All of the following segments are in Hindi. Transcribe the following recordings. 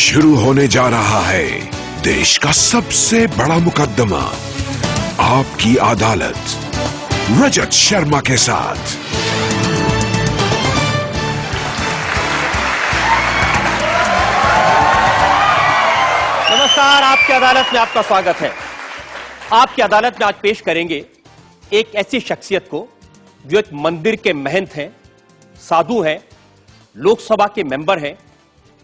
शुरू होने जा रहा है देश का सबसे बड़ा मुकदमा, आपकी अदालत, रजत शर्मा के साथ। नमस्कार, आपकी अदालत में आपका स्वागत है। आपकी अदालत में आज पेश करेंगे एक ऐसी शख्सियत को जो एक मंदिर के महंत हैं, साधु हैं, लोकसभा के मेंबर हैं,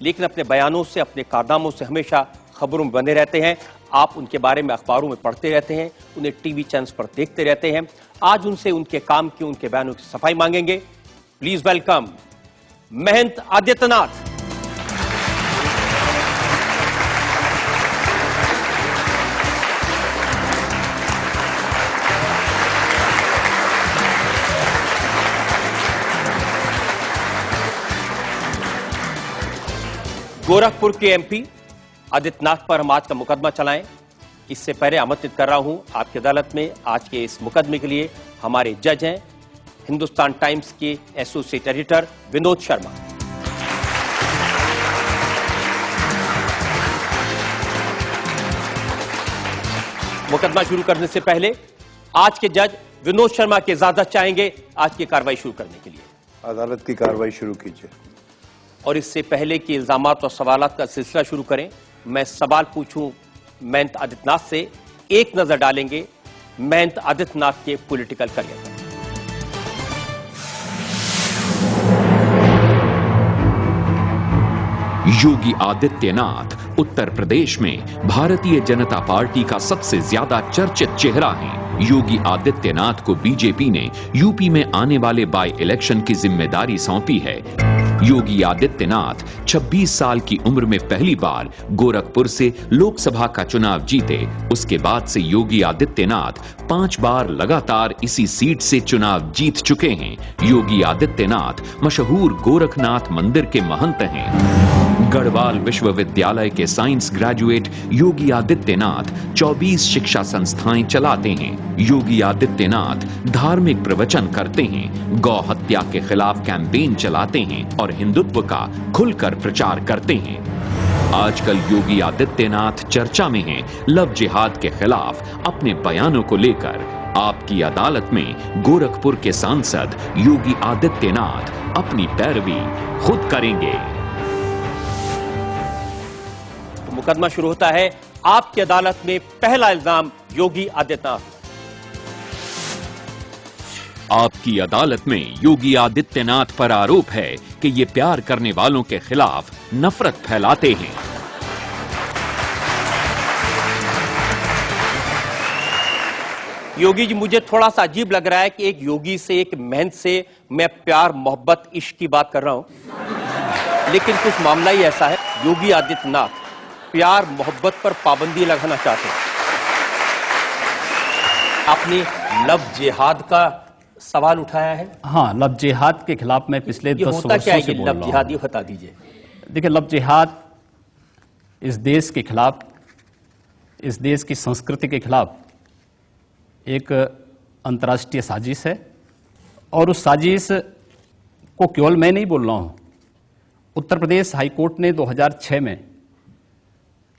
लेकिन अपने बयानों से, अपने कारनामों से हमेशा खबरों में बने रहते हैं। आप उनके बारे में अखबारों में पढ़ते रहते हैं, उन्हें टीवी चैनल्स पर देखते रहते हैं। आज उनसे उनके काम की, उनके बयानों की सफाई मांगेंगे। प्लीज वेलकम महंत आदित्यनाथ। गोरखपुर के एमपी आदित्यनाथ पर हम आज का मुकदमा चलाएं। इससे पहले आमंत्रित कर रहा हूं आपकी अदालत में आज के इस मुकदमे के लिए हमारे जज हैं हिंदुस्तान टाइम्स के एसोसिएट एडिटर विनोद शर्मा। मुकदमा शुरू करने से पहले आज के जज विनोद शर्मा की इजाजत चाहेंगे आज की कार्रवाई शुरू करने के लिए। अदालत की कार्रवाई शुरू कीजिए। और इससे पहले कि इल्जामात और सवालात का सिलसिला शुरू करें, मैं सवाल पूछूं महंत आदित्यनाथ से। एक नजर डालेंगे महंत आदित्यनाथ के पॉलिटिकल करियर पर। योगी आदित्यनाथ उत्तर प्रदेश में भारतीय जनता पार्टी का सबसे ज्यादा चर्चित चेहरा है। योगी आदित्यनाथ को बीजेपी ने यूपी में आने वाले बाई इलेक्शन की जिम्मेदारी सौंपी है। योगी आदित्यनाथ 26 साल की उम्र में पहली बार गोरखपुर से लोकसभा का चुनाव जीते। उसके बाद से योगी आदित्यनाथ 5 बार लगातार इसी सीट से चुनाव जीत चुके हैं। योगी आदित्यनाथ मशहूर गोरखनाथ मंदिर के महंत हैं। गढ़वाल विश्वविद्यालय के साइंस ग्रेजुएट योगी आदित्यनाथ 24 शिक्षा संस्थाएं चलाते हैं। योगी आदित्यनाथ धार्मिक प्रवचन करते हैं, गौ हत्या के खिलाफ कैंपेन चलाते हैं और हिंदुत्व का खुलकर प्रचार करते हैं। आजकल योगी आदित्यनाथ चर्चा में हैं लव जिहाद के खिलाफ अपने बयानों को लेकर। आपकी अदालत में गोरखपुर के सांसद योगी आदित्यनाथ अपनी पैरवी खुद करेंगे। तो मुकदमा शुरू होता है। आपकी अदालत में पहला इल्जाम योगी आदित्यनाथ। आपकी अदालत में योगी आदित्यनाथ पर आरोप है कि ये प्यार करने वालों के खिलाफ नफरत फैलाते हैं। योगी जी, मुझे थोड़ा सा अजीब लग रहा है कि एक योगी से, एक महंत से मैं प्यार, मोहब्बत, इश्क की बात कर रहा हूं, लेकिन कुछ मामला ही ऐसा है। योगी आदित्यनाथ प्यार मोहब्बत पर पाबंदी लगाना चाहते हैं। आपने लव जिहाद का सवाल उठाया है। हाँ, लव जिहाद के खिलाफ मैं पिछले 10 वर्षों से बोल रहा हूं। लव जिहाद ये बता दीजिए। देखिए, लव जिहाद इस देश के खिलाफ, इस देश की संस्कृति के खिलाफ एक अंतर्राष्ट्रीय साजिश है। और उस साजिश को केवल मैं नहीं बोल रहा हूं। उत्तर प्रदेश हाईकोर्ट ने 2006 में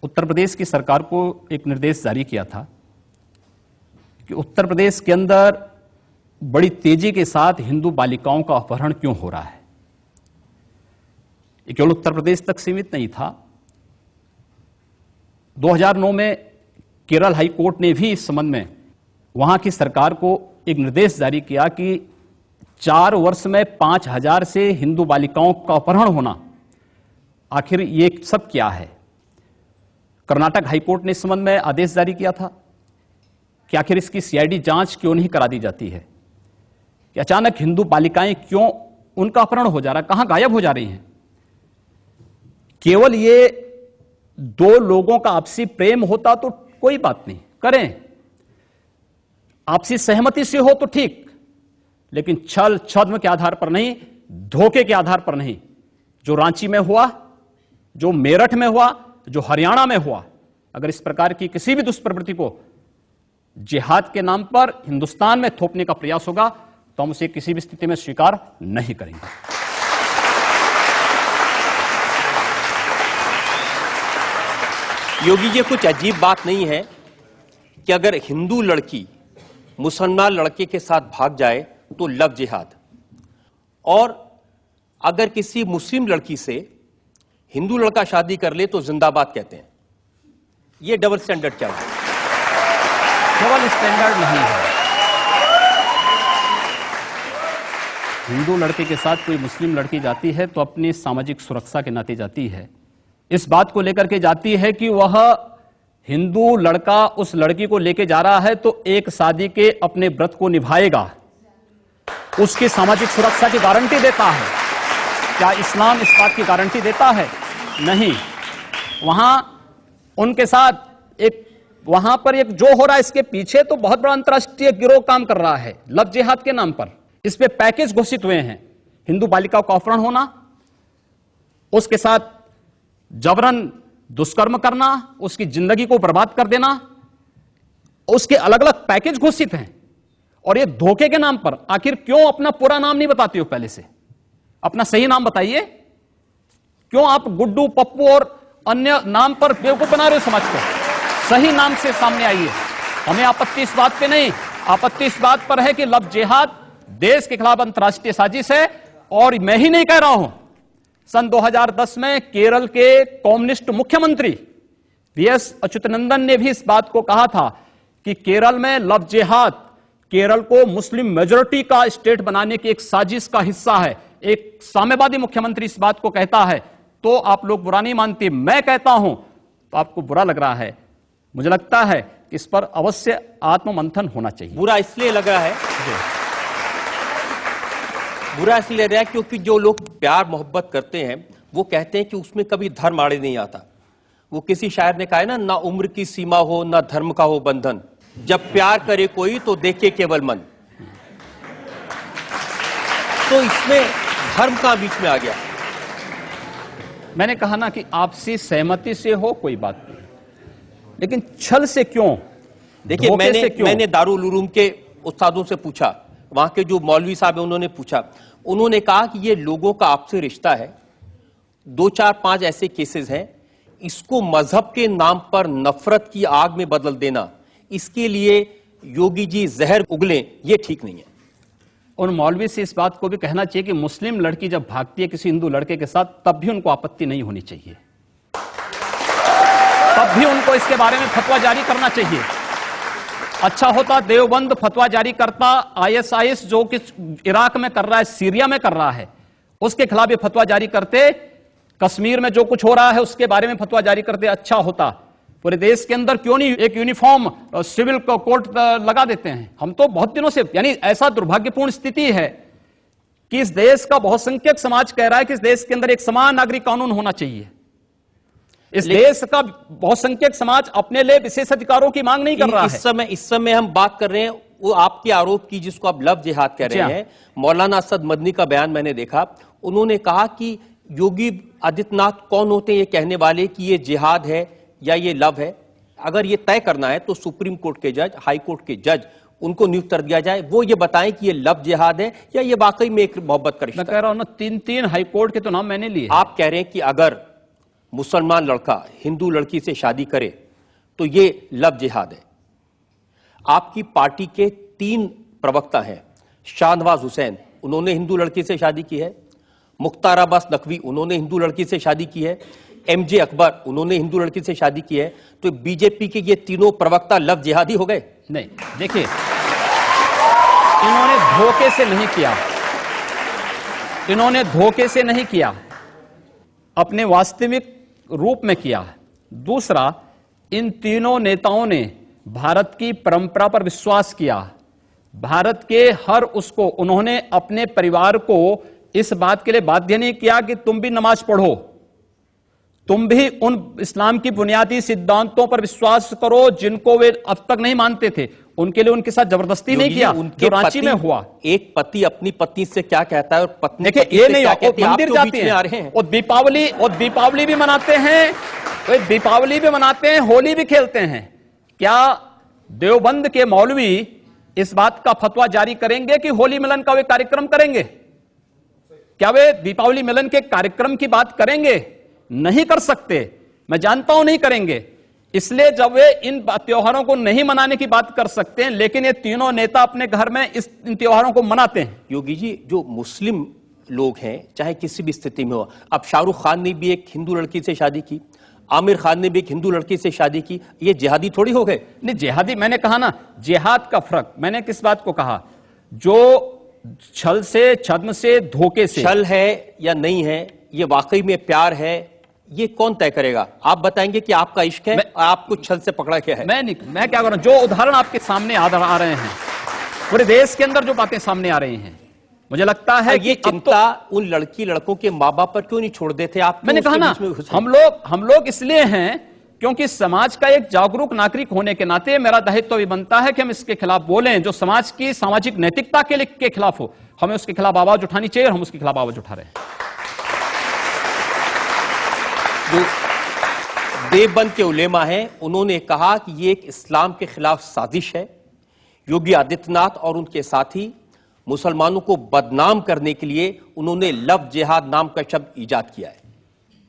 उत्तर प्रदेश की सरकार को एक निर्देश जारी किया था कि उत्तर प्रदेश के अंदर बड़ी तेजी के साथ हिंदू बालिकाओं का अपहरण क्यों हो रहा है। ये केवल उत्तर प्रदेश तक सीमित नहीं था। 2009 में केरल हाई कोर्ट ने भी इस संबंध में वहां की सरकार को एक निर्देश जारी किया कि 4 वर्ष में 5000 से हिंदू बालिकाओं का अपहरण होना, आखिर ये सब क्या है। कर्नाटक हाईकोर्ट ने इस संबंध में आदेश जारी किया था कि आखिर इसकी सीआईडी जांच क्यों नहीं करा दी जाती है कि अचानक हिंदू बालिकाएं क्यों, उनका अपहरण हो जा रहा है, कहां गायब हो जा रही हैं। केवल ये 2 लोगों का आपसी प्रेम होता तो कोई बात नहीं, करें, आपसी सहमति से हो तो ठीक, लेकिन छल छद्म के आधार पर नहीं, धोखे के आधार पर नहीं। जो रांची में हुआ, जो मेरठ में हुआ, जो हरियाणा में हुआ, अगर इस प्रकार की किसी भी दुष्प्रवृत्ति को जिहाद के नाम पर हिंदुस्तान में थोपने का प्रयास होगा तो हम उसे किसी भी स्थिति में स्वीकार नहीं करेंगे। योगी जी, कुछ अजीब बात नहीं है कि अगर हिंदू लड़की मुसलमान लड़के के साथ भाग जाए तो लव जिहाद, और अगर किसी मुस्लिम लड़की से हिंदू लड़का शादी कर ले तो जिंदाबाद कहते हैं। ये डबल स्टैंडर्ड क्या है? डबल स्टैंडर्ड नहीं है। हिंदू लड़के के साथ कोई मुस्लिम लड़की जाती है तो अपनी सामाजिक सुरक्षा के नाते जाती है, इस बात को लेकर के जाती है कि वह हिंदू लड़का उस लड़की को लेके जा रहा है तो एक शादी के अपने व्रत को निभाएगा, उसकी सामाजिक सुरक्षा की गारंटी देता है। क्या इस्लाम इस बात की गारंटी देता है? नहीं। वहां उनके साथ वहां पर एक जो हो रहा है, इसके पीछे तो बहुत बड़ा अंतर्राष्ट्रीय गिरोह काम कर रहा है लव जिहाद के नाम पर। इस पे पैकेज घोषित हुए हैं, हिंदू बालिका का अपहरण होना, उसके साथ जबरन दुष्कर्म करना, उसकी जिंदगी को बर्बाद कर देना, उसके अलग अलग पैकेज घोषित हैं। और ये धोखे के नाम पर आखिर क्यों अपना पूरा नाम नहीं बताती हो? पहले से अपना सही नाम बताइए। क्यों आप गुड्डू, पप्पू और अन्य नाम पर बेवकूफ बना रहे हो समाज को? सही नाम से सामने आइए। हमें आपत्ति इस बात पे नहीं, आपत्ति इस बात पर है कि लव जिहाद देश के खिलाफ अंतर्राष्ट्रीय साजिश है। और मैं ही नहीं कह रहा हूं, सन 2010 में केरल के कम्युनिस्ट मुख्यमंत्री वीएस अच्युतानंदन ने भी इस बात को कहा था कि केरल में लव जिहाद केरल को मुस्लिम मेजॉरिटी का स्टेट बनाने की एक साजिश का हिस्सा है। एक साम्यवादी मुख्यमंत्री इस बात को कहता है तो आप लोग बुरा नहीं मानते, मैं कहता हूं तो आपको बुरा लग रहा है। मुझे लगता है कि इस पर अवश्य आत्ममंथन होना चाहिए। बुरा इसलिए लग रहा है, बुरा इसलिए लग रहा है क्योंकि जो लोग प्यार मोहब्बत करते हैं वो कहते हैं कि उसमें कभी धर्म आड़े नहीं आता। वो किसी शायर ने कहा है ना उम्र की सीमा हो ना धर्म का हो बंधन, जब प्यार करे कोई तो देखे केवल मन। तो इसमें धर्म का बीच में आ गया। मैंने कहा ना कि आपसी सहमति से हो कोई बात नहीं, लेकिन छल से क्यों? देखिए, मैंने दारुल उलूम के उस्तादों से पूछा, वहां के जो मौलवी साहब हैं उन्होंने पूछा, उन्होंने कहा कि ये लोगों का आपसी रिश्ता है, 2 4 5 ऐसे केसेस हैं, इसको मजहब के नाम पर नफरत की आग में बदल देना, इसके लिए योगी जी जहर उगलें, ये ठीक नहीं है। उन मौलवी से इस बात को भी कहना चाहिए कि मुस्लिम लड़की जब भागती है किसी हिंदू लड़के के साथ तब भी उनको आपत्ति नहीं होनी चाहिए, तब भी उनको इसके बारे में फतवा जारी करना चाहिए। अच्छा होता देवबंद फतवा जारी करता, आईएसआईएस जो कि इराक में कर रहा है, सीरिया में कर रहा है, उसके खिलाफ ये फतवा जारी करते, कश्मीर में जो कुछ हो रहा है उसके बारे में फतवा जारी करते, अच्छा होता। पूरे देश के अंदर क्यों नहीं एक यूनिफॉर्म सिविल कोड लगा देते हैं? हम तो बहुत दिनों से, यानी ऐसा दुर्भाग्यपूर्ण स्थिति है कि इस देश का बहुसंख्यक समाज कह रहा है कि इस देश के अंदर एक समान नागरिक कानून होना चाहिए। इस देश का बहुसंख्यक समाज अपने लिए विशेष अधिकारों की मांग नहीं कर रहा है। इस समय हम बात कर रहे हैं वो आपके आरोप की जिसको आप लव जिहाद कह रहे हैं। मौलाना असद मदनी का बयान मैंने देखा, उन्होंने कहा कि योगी आदित्यनाथ कौन होते हैं ये कहने वाले कि ये जिहाद है या ये लव है। अगर ये तय करना है तो सुप्रीम कोर्ट के जज, हाई कोर्ट के जज, उनको नियुक्त कर दिया जाए, वो ये बताएं कि ये लव जिहाद है या ये वाकई में एक मोहब्बत का रिश्ता। मैं कह रहा हूं ना, 3 हाई कोर्ट के तो नाम मैंने लिए। आप कह रहे हैं कि अगर मुसलमान लड़का हिंदू लड़की से शादी करे तो ये लव जिहाद है। आपकी पार्टी के 3 प्रवक्ता हैं, शाहनवाज हुसैन, उन्होंने हिंदू लड़की से शादी की है, मुख्तार अब्बास नकवी, उन्होंने हिंदू लड़की से शादी की है, एमजे अकबर, उन्होंने हिंदू लड़की से शादी की है। तो बीजेपी के ये तीनों प्रवक्ता लव जिहादी हो गए? नहीं, देखिए, इन्होंने धोखे से नहीं किया, इन्होंने धोखे से नहीं किया, अपने वास्तविक रूप में किया। दूसरा, इन तीनों नेताओं ने भारत की परंपरा पर विश्वास किया, भारत के हर उसको उन्होंने अपने परिवार को इस बात के लिए बाध्य नहीं किया कि तुम भी नमाज पढ़ो, तुम भी उन इस्लाम की बुनियादी सिद्धांतों पर विश्वास करो जिनको वे अब तक नहीं मानते थे। उनके लिए उनके साथ जबरदस्ती नहीं किया जो रांची में हुआ। एक पति अपनी पत्नी से क्या कहता है और पत्नी देखिए, ये नहीं, मंदिर जाते हैं और दीपावली भी मनाते हैं, दीपावली भी मनाते हैं, होली भी खेलते हैं। क्या देवबंद के मौलवी इस बात का फतवा जारी करेंगे कि होली मिलन का वे कार्यक्रम करेंगे? क्या वे दीपावली मिलन के कार्यक्रम की बात करेंगे? नहीं कर सकते, मैं जानता हूं नहीं करेंगे, इसलिए जब वे इन त्योहारों को नहीं मनाने की बात कर सकते हैं, लेकिन ये तीनों नेता अपने घर में इन त्योहारों को मनाते हैं। योगी जी, जो मुस्लिम लोग हैं चाहे किसी भी स्थिति में हो, अब शाहरुख खान ने भी एक हिंदू लड़की से शादी की, आमिर खान ने भी एक हिंदू लड़की से शादी की, ये जिहादी थोड़ी हो गए? नहीं, जिहादी मैंने कहा ना, जिहाद का फर्क मैंने किस बात को कहा? जो छल से, छद्म से, धोखे से। छल है या नहीं है, ये वाकई में प्यार है, ये कौन तय करेगा? आप बताएंगे कि आपका इश्क है, आपको छल से पकड़ा क्या है? मैं क्या करूं? जो उदाहरण आपके सामने आ रहे हैं, पूरे देश के अंदर जो बातें सामने आ रही हैं, मुझे लगता है ये चिंता उन लड़की लड़कों के माँ बाप पर क्यों नहीं छोड़ देते आप? मैंने कहा ना, हम लोग इसलिए हैं क्योंकि समाज का एक जागरूक नागरिक होने के नाते मेरा दायित्व भी बनता है कि हम इसके खिलाफ बोलें जो समाज की सामाजिक नैतिकता के खिलाफ हो। हमें उसके खिलाफ आवाज उठानी चाहिए और हम उसके खिलाफ आवाज उठा रहे हैं। जो देवबंद के उलेमा हैं, उन्होंने कहा कि ये एक इस्लाम के खिलाफ साजिश है। योगी आदित्यनाथ और उनके साथी मुसलमानों को बदनाम करने के लिए उन्होंने लव जिहाद नाम का शब्द ईजाद किया है।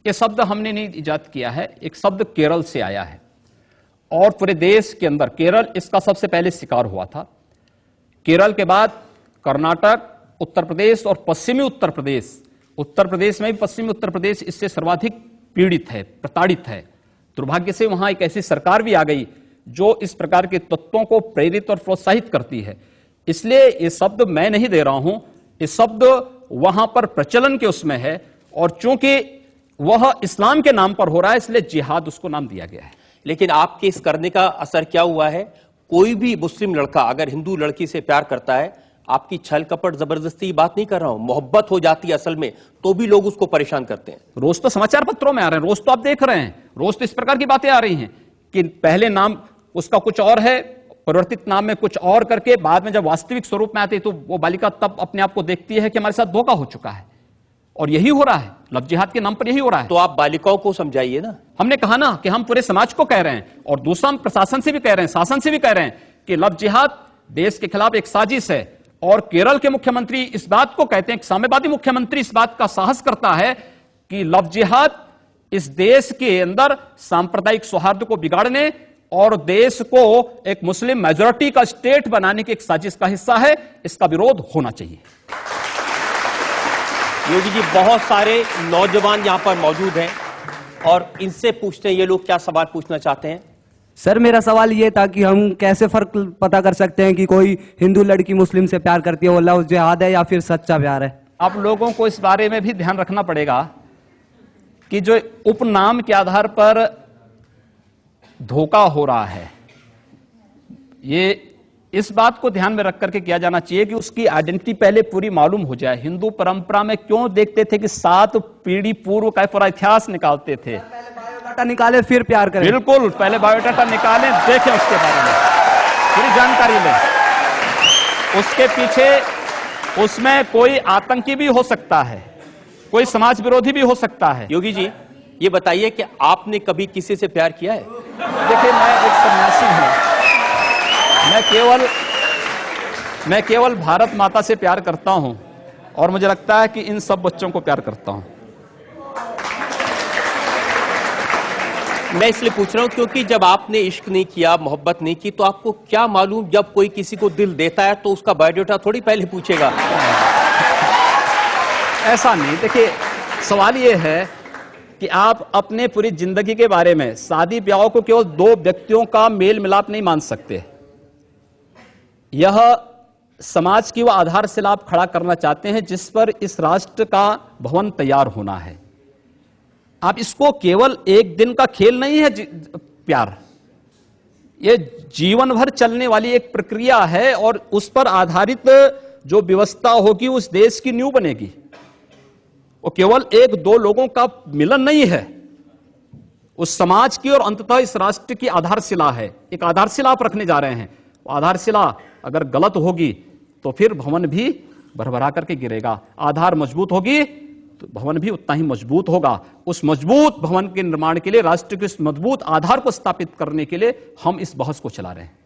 यह शब्द हमने नहीं ईजाद किया है, एक शब्द केरल से आया है और पूरे देश के अंदर केरल इसका सबसे पहले शिकार हुआ था। केरल के बाद कर्नाटक, उत्तर प्रदेश और पश्चिमी उत्तर प्रदेश, उत्तर प्रदेश में भी पश्चिमी उत्तर प्रदेश इससे सर्वाधिक पीड़ित है, प्रताड़ित है। दुर्भाग्य से वहां एक ऐसी सरकार भी आ गई जो इस प्रकार के तत्वों को प्रेरित और प्रोत्साहित करती है। इसलिए ये शब्द मैं नहीं दे रहा हूं, ये शब्द वहां पर प्रचलन के उसमें है और चूंकि वह इस्लाम के नाम पर हो रहा है इसलिए जिहाद उसको नाम दिया गया है। लेकिन आपके इस करने का असर क्या हुआ है? कोई भी मुस्लिम लड़का अगर हिंदू लड़की से प्यार करता है, आपकी छल कपट जबरदस्ती की बात नहीं कर रहा हूं, मोहब्बत हो जाती है असल में, तो भी लोग उसको परेशान करते हैं। रोज तो समाचार पत्रों में आ रहे हैं, रोज तो आप देख रहे हैं, रोज तो इस प्रकार की बातें आ रही हैं कि पहले नाम उसका कुछ और है, परिवर्तित नाम में कुछ और करके बाद में जब वास्तविक स्वरूप में आती है तो वो बालिका तब अपने आप को देखती है कि हमारे साथ धोखा हो चुका है। और यही हो रहा है, लव जिहाद के नाम पर यही हो रहा है। तो आप बालिकाओं को समझाइए ना। हमने कहा ना कि हम पूरे समाज को कह रहे हैं और दूसरा हम प्रशासन से भी कह रहे हैं, शासन से भी कह रहे हैं कि लव जिहाद देश के खिलाफ एक साजिश है। और केरल के मुख्यमंत्री इस बात को कहते हैं, साम्यवादी मुख्यमंत्री इस बात का साहस करता है कि लव जिहाद इस देश के अंदर सांप्रदायिक सौहार्द को बिगाड़ने और देश को एक मुस्लिम मेजॉरिटी का स्टेट बनाने की एक साजिश का हिस्सा है, इसका विरोध होना चाहिए। योगी जी, बहुत सारे नौजवान यहां पर मौजूद हैं और इनसे पूछते हैं ये लोग क्या सवाल पूछना चाहते हैं। सर, मेरा सवाल ये था कि हम कैसे फर्क पता कर सकते हैं कि कोई हिंदू लड़की मुस्लिम से प्यार करती है, वो लव जिहाद है या फिर सच्चा प्यार है? आप लोगों को इस बारे में भी ध्यान रखना पड़ेगा कि जो उपनाम के आधार पर धोखा हो रहा है, ये इस बात को ध्यान में रख करके किया जाना चाहिए कि उसकी आइडेंटिटी पहले पूरी मालूम हो जाए। हिंदू परंपरा में क्यों देखते थे कि 7 पीढ़ी पूर्व का पूरा इतिहास निकालते थे। बायोडाटा निकाले फिर प्यार करें। बिल्कुल, पहले बायोडाटा निकालें, देखें उसके बारे में, पूरी जानकारी लें। उसके पीछे उसमें कोई आतंकी भी हो सकता है, कोई समाज विरोधी भी हो सकता है। योगी जी, ये बताइए कि आपने कभी किसी से प्यार किया है? देखिए, मैं एक सन्यासी हूं, मैं केवल भारत माता से प्यार करता हूं और मुझे लगता है कि इन सब बच्चों को प्यार करता हूं। मैं इसलिए पूछ रहा हूं क्योंकि जब आपने इश्क नहीं किया, मोहब्बत नहीं की, तो आपको क्या मालूम जब कोई किसी को दिल देता है तो उसका बायोडाटा थोड़ी पहले पूछेगा। ऐसा नहीं। देखिए, सवाल यह है कि आप अपने पूरी जिंदगी के बारे में, शादी ब्याह को केवल 2 व्यक्तियों का मेल मिलाप नहीं मान सकते। यह समाज की वह आधारशिला आप खड़ा करना चाहते हैं जिस पर इस राष्ट्र का भवन तैयार होना है। आप इसको केवल एक दिन का खेल नहीं है प्यार, यह जीवन भर चलने वाली एक प्रक्रिया है और उस पर आधारित जो व्यवस्था होगी उस देश की नींव बनेगी। वो केवल 1-2 लोगों का मिलन नहीं है, उस समाज की और अंततः इस राष्ट्र की आधारशिला है। एक आधारशिला आप रखने जा रहे हैं, वो आधारशिला अगर गलत होगी तो फिर भवन भी भरभरा करके गिरेगा। आधार मजबूत होगी तो भवन भी उतना ही मजबूत होगा। उस मजबूत भवन के निर्माण के लिए, राष्ट्र के उस मजबूत आधार को स्थापित करने के लिए हम इस बहस को चला रहे हैं।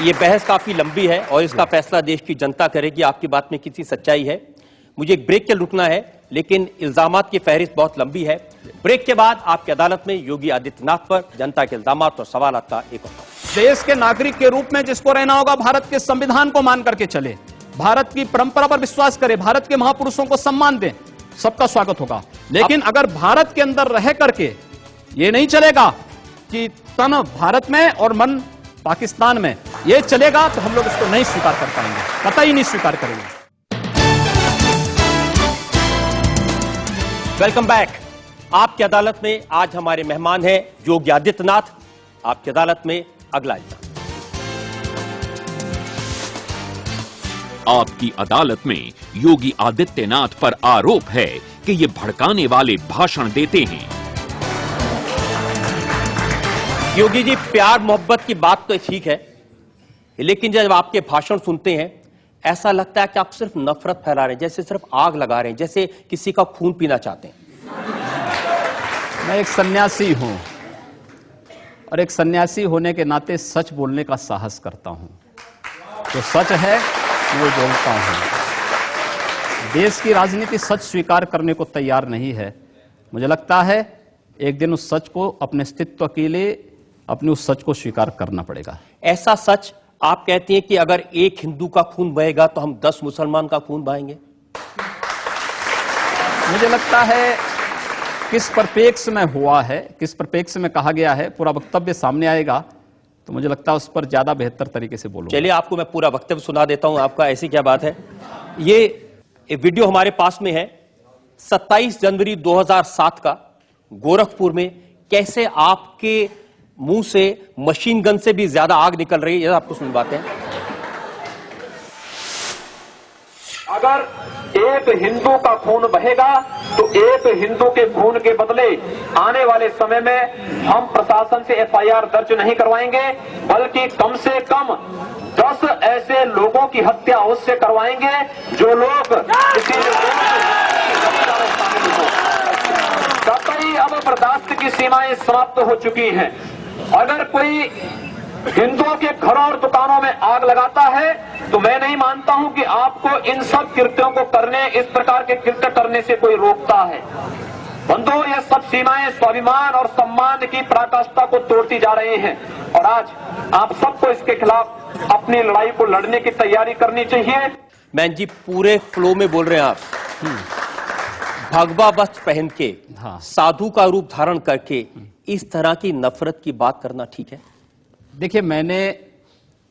ये बहस काफी लंबी है और इसका फैसला देश की जनता करेगी, आपकी बात में कितनी सच्चाई है। मुझे एक ब्रेक के लिए रुकना है। लेकिन इल्जामात की फहरिस्त बहुत लंबी है। ब्रेक के बाद आपकी अदालत में योगी आदित्यनाथ पर जनता के इल्जामात और सवालात का एक और देश के नागरिक के रूप में जिसको रहना होगा भारत के संविधान को मान करके चले, भारत की परंपरा पर विश्वास करे, भारत के महापुरुषों को सम्मान दें, सबका स्वागत होगा। लेकिन अगर भारत के अंदर रह करके ये नहीं चलेगा कि तन भारत में और मन पाकिस्तान में, ये चलेगा तो हम लोग इसको नहीं स्वीकार कर पाएंगे, कतई नहीं स्वीकार करेंगे। Welcome back. आपकी अदालत में आज हमारे मेहमान हैं योगी आदित्यनाथ। आपकी अदालत में अगला इल्जाम। आपकी अदालत में योगी आदित्यनाथ पर आरोप है कि ये भड़काने वाले भाषण देते हैं। योगी जी, प्यार मोहब्बत की बात तो ठीक है, लेकिन जब आपके भाषण सुनते हैं ऐसा लगता है कि आप सिर्फ नफरत फैला रहे हैं, जैसे सिर्फ आग लगा रहे हैं, जैसे किसी का खून पीना चाहते हैं। मैं एक सन्यासी हूं और एक सन्यासी होने के नाते सच बोलने का साहस करता हूं। जो सच है वो बोलता हूं। देश की राजनीति सच स्वीकार करने को तैयार नहीं है। मुझे लगता है एक दिन उस सच को अपने अस्तित्व के लिए अपने उस सच को स्वीकार करना पड़ेगा। ऐसा सच आप कहते हैं कि अगर एक हिंदू का खून बहेगा तो हम 10 मुसलमान का खून बहाएंगे। मुझे लगता है किस परिप्रेक्ष्य में हुआ है, किस परिप्रेक्ष्य में कहा गया है, पूरा वक्तव्य सामने आएगा तो मुझे लगता है उस पर ज्यादा बेहतर तरीके से बोलूंगा। चलिए आपको मैं पूरा वक्तव्य सुना देता हूं आपका, ऐसी क्या बात है। ये वीडियो हमारे पास में है 27 जनवरी 2007 का, गोरखपुर में कैसे आपके मुंह से मशीन गन से भी ज्यादा आग निकल रही है, ये आपको सुनवाते हैं। अगर एक हिंदू का खून बहेगा तो एक हिंदू के खून के बदले आने वाले समय में हम प्रशासन से एफआईआर दर्ज नहीं करवाएंगे, बल्कि कम से कम 10 ऐसे लोगों की हत्या उससे करवाएंगे जो लोग किसी कतई अब बर्दाश्त की सीमाएं समाप्त हो चुकी हैं। अगर कोई हिंदुओं के घरों और दुकानों में आग लगाता है तो मैं नहीं मानता हूं कि आपको इन सब कृत्यों को करने, इस प्रकार के कृत्य करने से कोई रोकता है। बंधुओं, ये सब सीमाएं स्वाभिमान और सम्मान की पराकाष्ठा को तोड़ती जा रही हैं और आज आप सबको इसके खिलाफ अपनी लड़ाई को लड़ने की तैयारी करनी चाहिए। मैन जी, पूरे फ्लो में बोल रहे हैं आप। भगवा वस्त्र पहन के, साधु का रूप धारण करके इस तरह की नफरत की बात करना ठीक है? देखिए, मैंने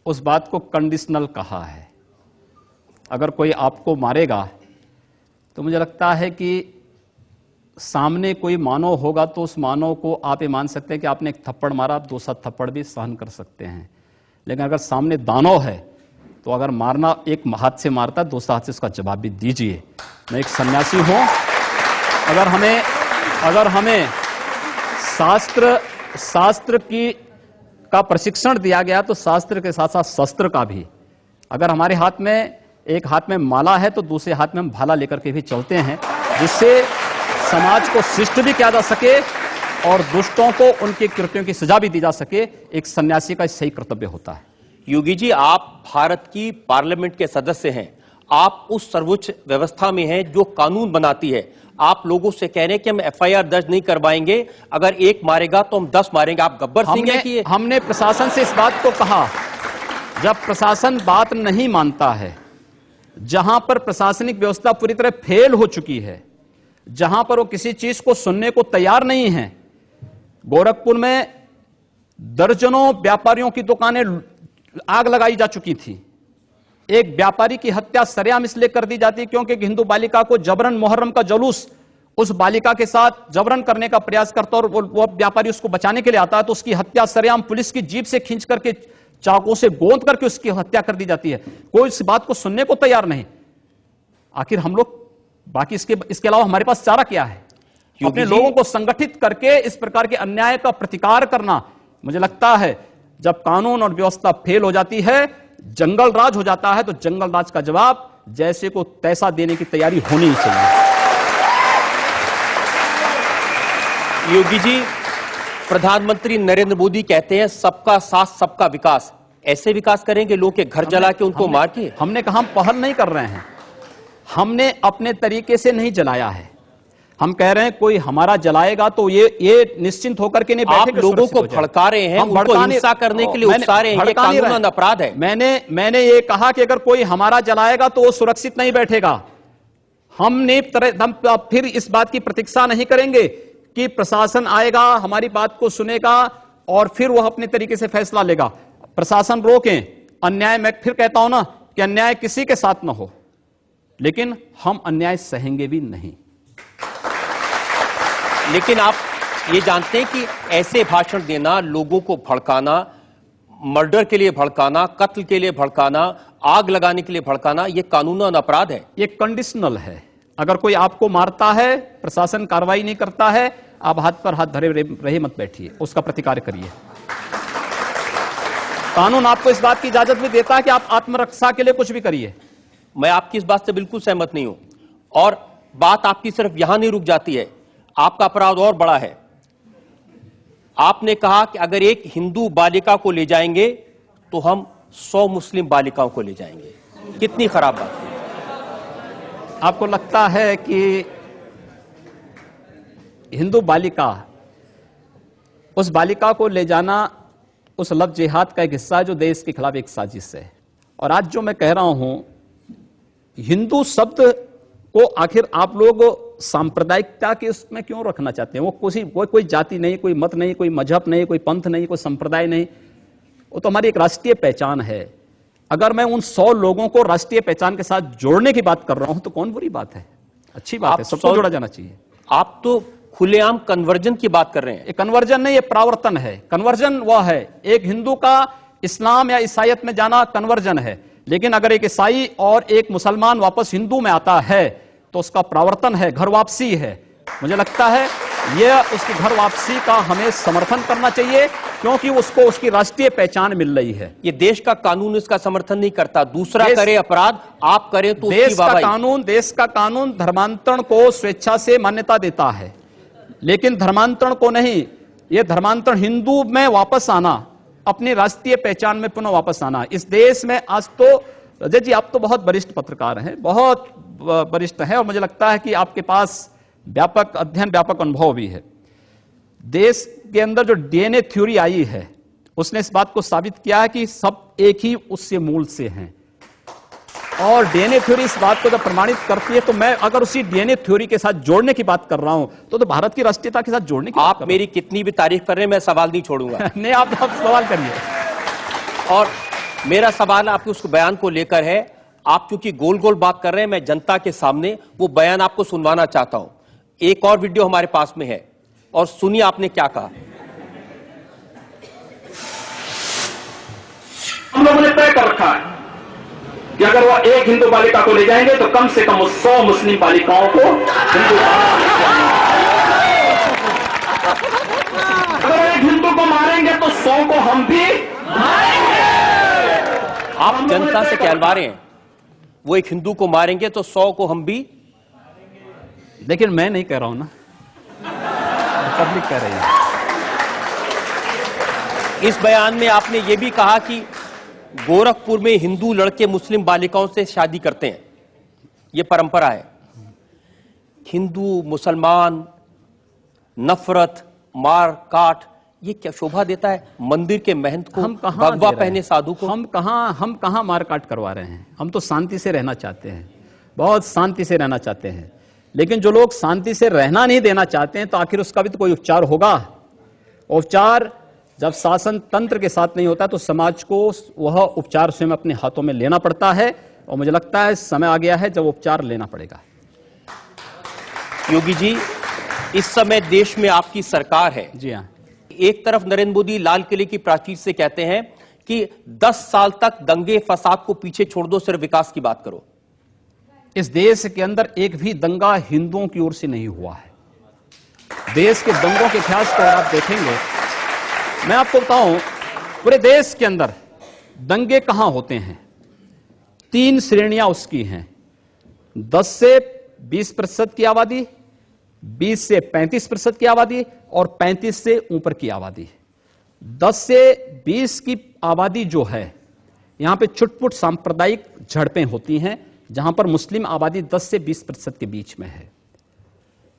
उस बात को कंडीशनल कहा है। अगर कोई आपको मारेगा तो मुझे लगता है कि सामने कोई मानव होगा तो उस मानव को आप ये मान सकते हैं कि आपने एक थप्पड़ मारा, आप 2-7 थप्पड़ भी सहन कर सकते हैं। लेकिन अगर सामने दानव है तो अगर मारना एक हाथ से मारता है, 2 हाथ से उसका जवाब भी दीजिए। मैं एक सन्यासी हूं। अगर हमें शास्त्र का प्रशिक्षण दिया गया तो शास्त्र के साथ साथ शस्त्र का भी। अगर हमारे हाथ में एक हाथ में माला है तो दूसरे हाथ में हम भाला लेकर के भी चलते हैं, जिससे समाज को शिष्ट भी किया जा सके और दुष्टों को उनके कृत्यों की सजा भी दी जा सके। एक सन्यासी का सही कर्तव्य होता है। योगी जी, आप भारत की पार्लियामेंट के सदस्य हैं, आप उस सर्वोच्च व्यवस्था में हैं जो कानून बनाती है। आप लोगों से कह रहे हैं कि हम एफआईआर दर्ज नहीं करवाएंगे, अगर एक मारेगा तो हम 10 मारेंगे। आप गब्बर सिंह हैं कि हमने प्रशासन से इस बात को कहा। जब प्रशासन बात नहीं मानता है, जहां पर प्रशासनिक व्यवस्था पूरी तरह फेल हो चुकी है, जहां पर वो किसी चीज को सुनने को तैयार नहीं है। गोरखपुर में दर्जनों व्यापारियों की दुकानें आग लगाई जा चुकी थी। एक व्यापारी की हत्या सरेआम इसलिए कर दी जाती क्योंकि हिंदू बालिका को जबरन मुहर्रम का जुलूस उस बालिका के साथ जबरन करने का प्रयास करता और वो व्यापारी उसको बचाने के लिए आता है तो उसकी हत्या सरेआम पुलिस की जीप से खींच करके, चाकू से गोंद करके उसकी हत्या कर दी जाती है। कोई इस बात को सुनने को तैयार नहीं। आखिर हम लोग बाकी इसके अलावा हमारे पास चारा क्या है? अपने लोगों को संगठित करके इस प्रकार के अन्याय का प्रतिकार करना। मुझे लगता है जब कानून और व्यवस्था फेल हो जाती है, जंगल राज हो जाता है, तो जंगल राज का जवाब जैसे को तैसा देने की तैयारी होनी ही चाहिए। योगी जी, प्रधानमंत्री नरेंद्र मोदी कहते हैं सबका साथ सबका विकास। ऐसे विकास करेंगे लोगों के घर जला के, उनको मार के? हमने कहा हम पहल नहीं कर रहे हैं। हमने अपने तरीके से नहीं जलाया है। हम कह रहे हैं कोई हमारा जलाएगा तो ये निश्चिंत होकर के नहीं बैठे आप लोगों को भड़का रहे हैं, उनको हिंसा करने के लिए उकसा रहे हैं, ये कानूनन अपराध है। मैंने ये कहा कि अगर कोई हमारा जलाएगा तो वो सुरक्षित नहीं बैठेगा। हम फिर इस बात की प्रतीक्षा नहीं करेंगे कि प्रशासन आएगा, हमारी बात को सुनेगा और फिर वह अपने तरीके से फैसला लेगा। प्रशासन रोकें अन्याय। मैं फिर कहता हूं ना कि अन्याय किसी के साथ ना हो, लेकिन हम अन्याय सहेंगे भी नहीं। लेकिन आप ये जानते हैं कि ऐसे भाषण देना, लोगों को भड़काना, मर्डर के लिए भड़काना, कत्ल के लिए भड़काना, आग लगाने के लिए भड़काना, ये कानूनन अपराध है। ये कंडीशनल है। अगर कोई आपको मारता है, प्रशासन कार्रवाई नहीं करता है, आप हाथ पर हाथ धरे रहे मत बैठिए, उसका प्रतिकार करिए। कानून आपको इस बात की इजाजत भी देता है कि आप आत्मरक्षा के लिए कुछ भी करिए। मैं आपकी इस बात से बिल्कुल सहमत नहीं हूं, और बात आपकी सिर्फ यहां नहीं रुक जाती है, आपका अपराध और बड़ा है। आपने कहा कि अगर एक हिंदू बालिका को ले जाएंगे तो हम 100 मुस्लिम बालिकाओं को ले जाएंगे। कितनी खराब बात है। आपको लगता है कि हिंदू बालिका, उस बालिका को ले जाना उस लव जिहाद का एक हिस्सा है जो देश के खिलाफ एक साजिश है। और आज जो मैं कह रहा हूं, हिंदू शब्द को आखिर आप लोग सांप्रदायिकता के उसमें क्यों रखना चाहते हैं? वो कोई जाति नहीं, कोई मत नहीं, कोई मजहब नहीं, कोई पंथ नहीं, कोई संप्रदाय नहीं, वो तो हमारी एक राष्ट्रीय पहचान है। अगर मैं उन 100 लोगों को राष्ट्रीय पहचान के साथ जोड़ने की बात कर रहा हूं तो कौन बुरी बात है? अच्छी बात है, सबको जोड़ा जाना चाहिए। आप तो खुलेआम कन्वर्जन की बात कर रहे हैं। ये कन्वर्जन नहीं, ये प्रावर्तन है। कन्वर्जन वह है, एक हिंदू का इस्लाम या ईसाइयत में जाना कन्वर्जन है। लेकिन अगर एक ईसाई और एक मुसलमान वापस हिंदू में आता है तो उसका प्रावर्तन है, घर वापसी है। मुझे लगता है यह उसकी घर वापसी का हमें समर्थन करना चाहिए, क्योंकि उसको उसकी राष्ट्रीय पहचान मिल रही है। ये देश का कानून इसका समर्थन नहीं करता। दूसरा करे अपराध, आप करें तो देश का कानून धर्मांतरण को स्वेच्छा से मान्यता देता है, लेकिन धर्मांतरण को नहीं। यह धर्मांतरण हिंदू में वापस आना, अपनी राष्ट्रीय पहचान में पुनः वापस आना। इस देश में आज तो अजय जी, आप तो बहुत वरिष्ठ पत्रकार हैं, बहुत वरिष्ठ हैं, और मुझे लगता है कि आपके पास व्यापक अध्ययन, व्यापक अनुभव भी है। देश के अंदर जो डीएनए थ्योरी आई है, उसने इस बात को साबित किया है कि सब एक ही उससे मूल से हैं। और डीएनए थ्योरी इस बात को जब प्रमाणित करती है, तो मैं अगर उसी डीएनए थ्योरी के साथ जोड़ने की बात कर रहा हूं तो भारत की राष्ट्रीयता के साथ जोड़ने की आप मेरी कितनी भी तारीफ कर रहे हैं, मैं सवाल नहीं छोड़ूंगा। नहीं, आप सवाल करिए। और मेरा सवाल आपके उस बयान को लेकर है। आप चूंकि गोल गोल बात कर रहे हैं, मैं जनता के सामने वो बयान आपको सुनवाना चाहता हूं। एक और वीडियो हमारे पास में है, और सुनिए आपने क्या कहा। हम लोगों ने तय कर रखा है कि अगर वो एक हिंदू बालिका को ले जाएंगे तो कम से कम 100 मुस्लिम बालिकाओं को हिंदू, अगर एक हिंदू को मारेंगे तो 100 को हम भी मारेंगे। आप जनता से कहलवा रहे हैं वो एक हिंदू को मारेंगे तो 100 को हम भी। लेकिन मैं नहीं कह रहा हूं ना, पब्लिक कह रही है। इस बयान में आपने ये भी कहा कि गोरखपुर में हिंदू लड़के मुस्लिम बालिकाओं से शादी करते हैं, ये परंपरा है। हिंदू मुसलमान, नफरत, मार काट, ये क्या शोभा देता है मंदिर के महंत को, भगवा पहने साधु को? हम कहां मार काट करवा रहे हैं? हम तो शांति से रहना चाहते हैं, बहुत शांति से रहना चाहते हैं। लेकिन जो लोग शांति से रहना नहीं देना चाहते हैं, तो आखिर उसका भी तो कोई उपचार होगा। उपचार जब शासन तंत्र के साथ नहीं होता तो समाज को वह उपचार स्वयं अपने हाथों में लेना पड़ता है, और मुझे लगता है समय आ गया है जब उपचार लेना पड़ेगा। योगी जी, इस समय देश में आपकी सरकार है। जी हाँ। एक तरफ नरेंद्र मोदी लाल किले की प्राचीर से कहते हैं कि 10 साल तक दंगे फसाद को पीछे छोड़ दो, सिर्फ विकास की बात करो। इस देश के अंदर एक भी दंगा हिंदुओं की ओर से नहीं हुआ है। देश के दंगों के इतिहास को आप देखेंगे, मैं आपको बताऊं, पूरे देश के अंदर दंगे कहां होते हैं? 3 श्रेणियां उसकी हैं। 10 से 20% की आबादी, 20 से 35% की आबादी, और 35 से ऊपर की आबादी। 10 से 20 की आबादी जो है, यहां पे छुटपुट सांप्रदायिक झड़पें होती हैं, जहां पर मुस्लिम आबादी 10 से 20% के बीच में है,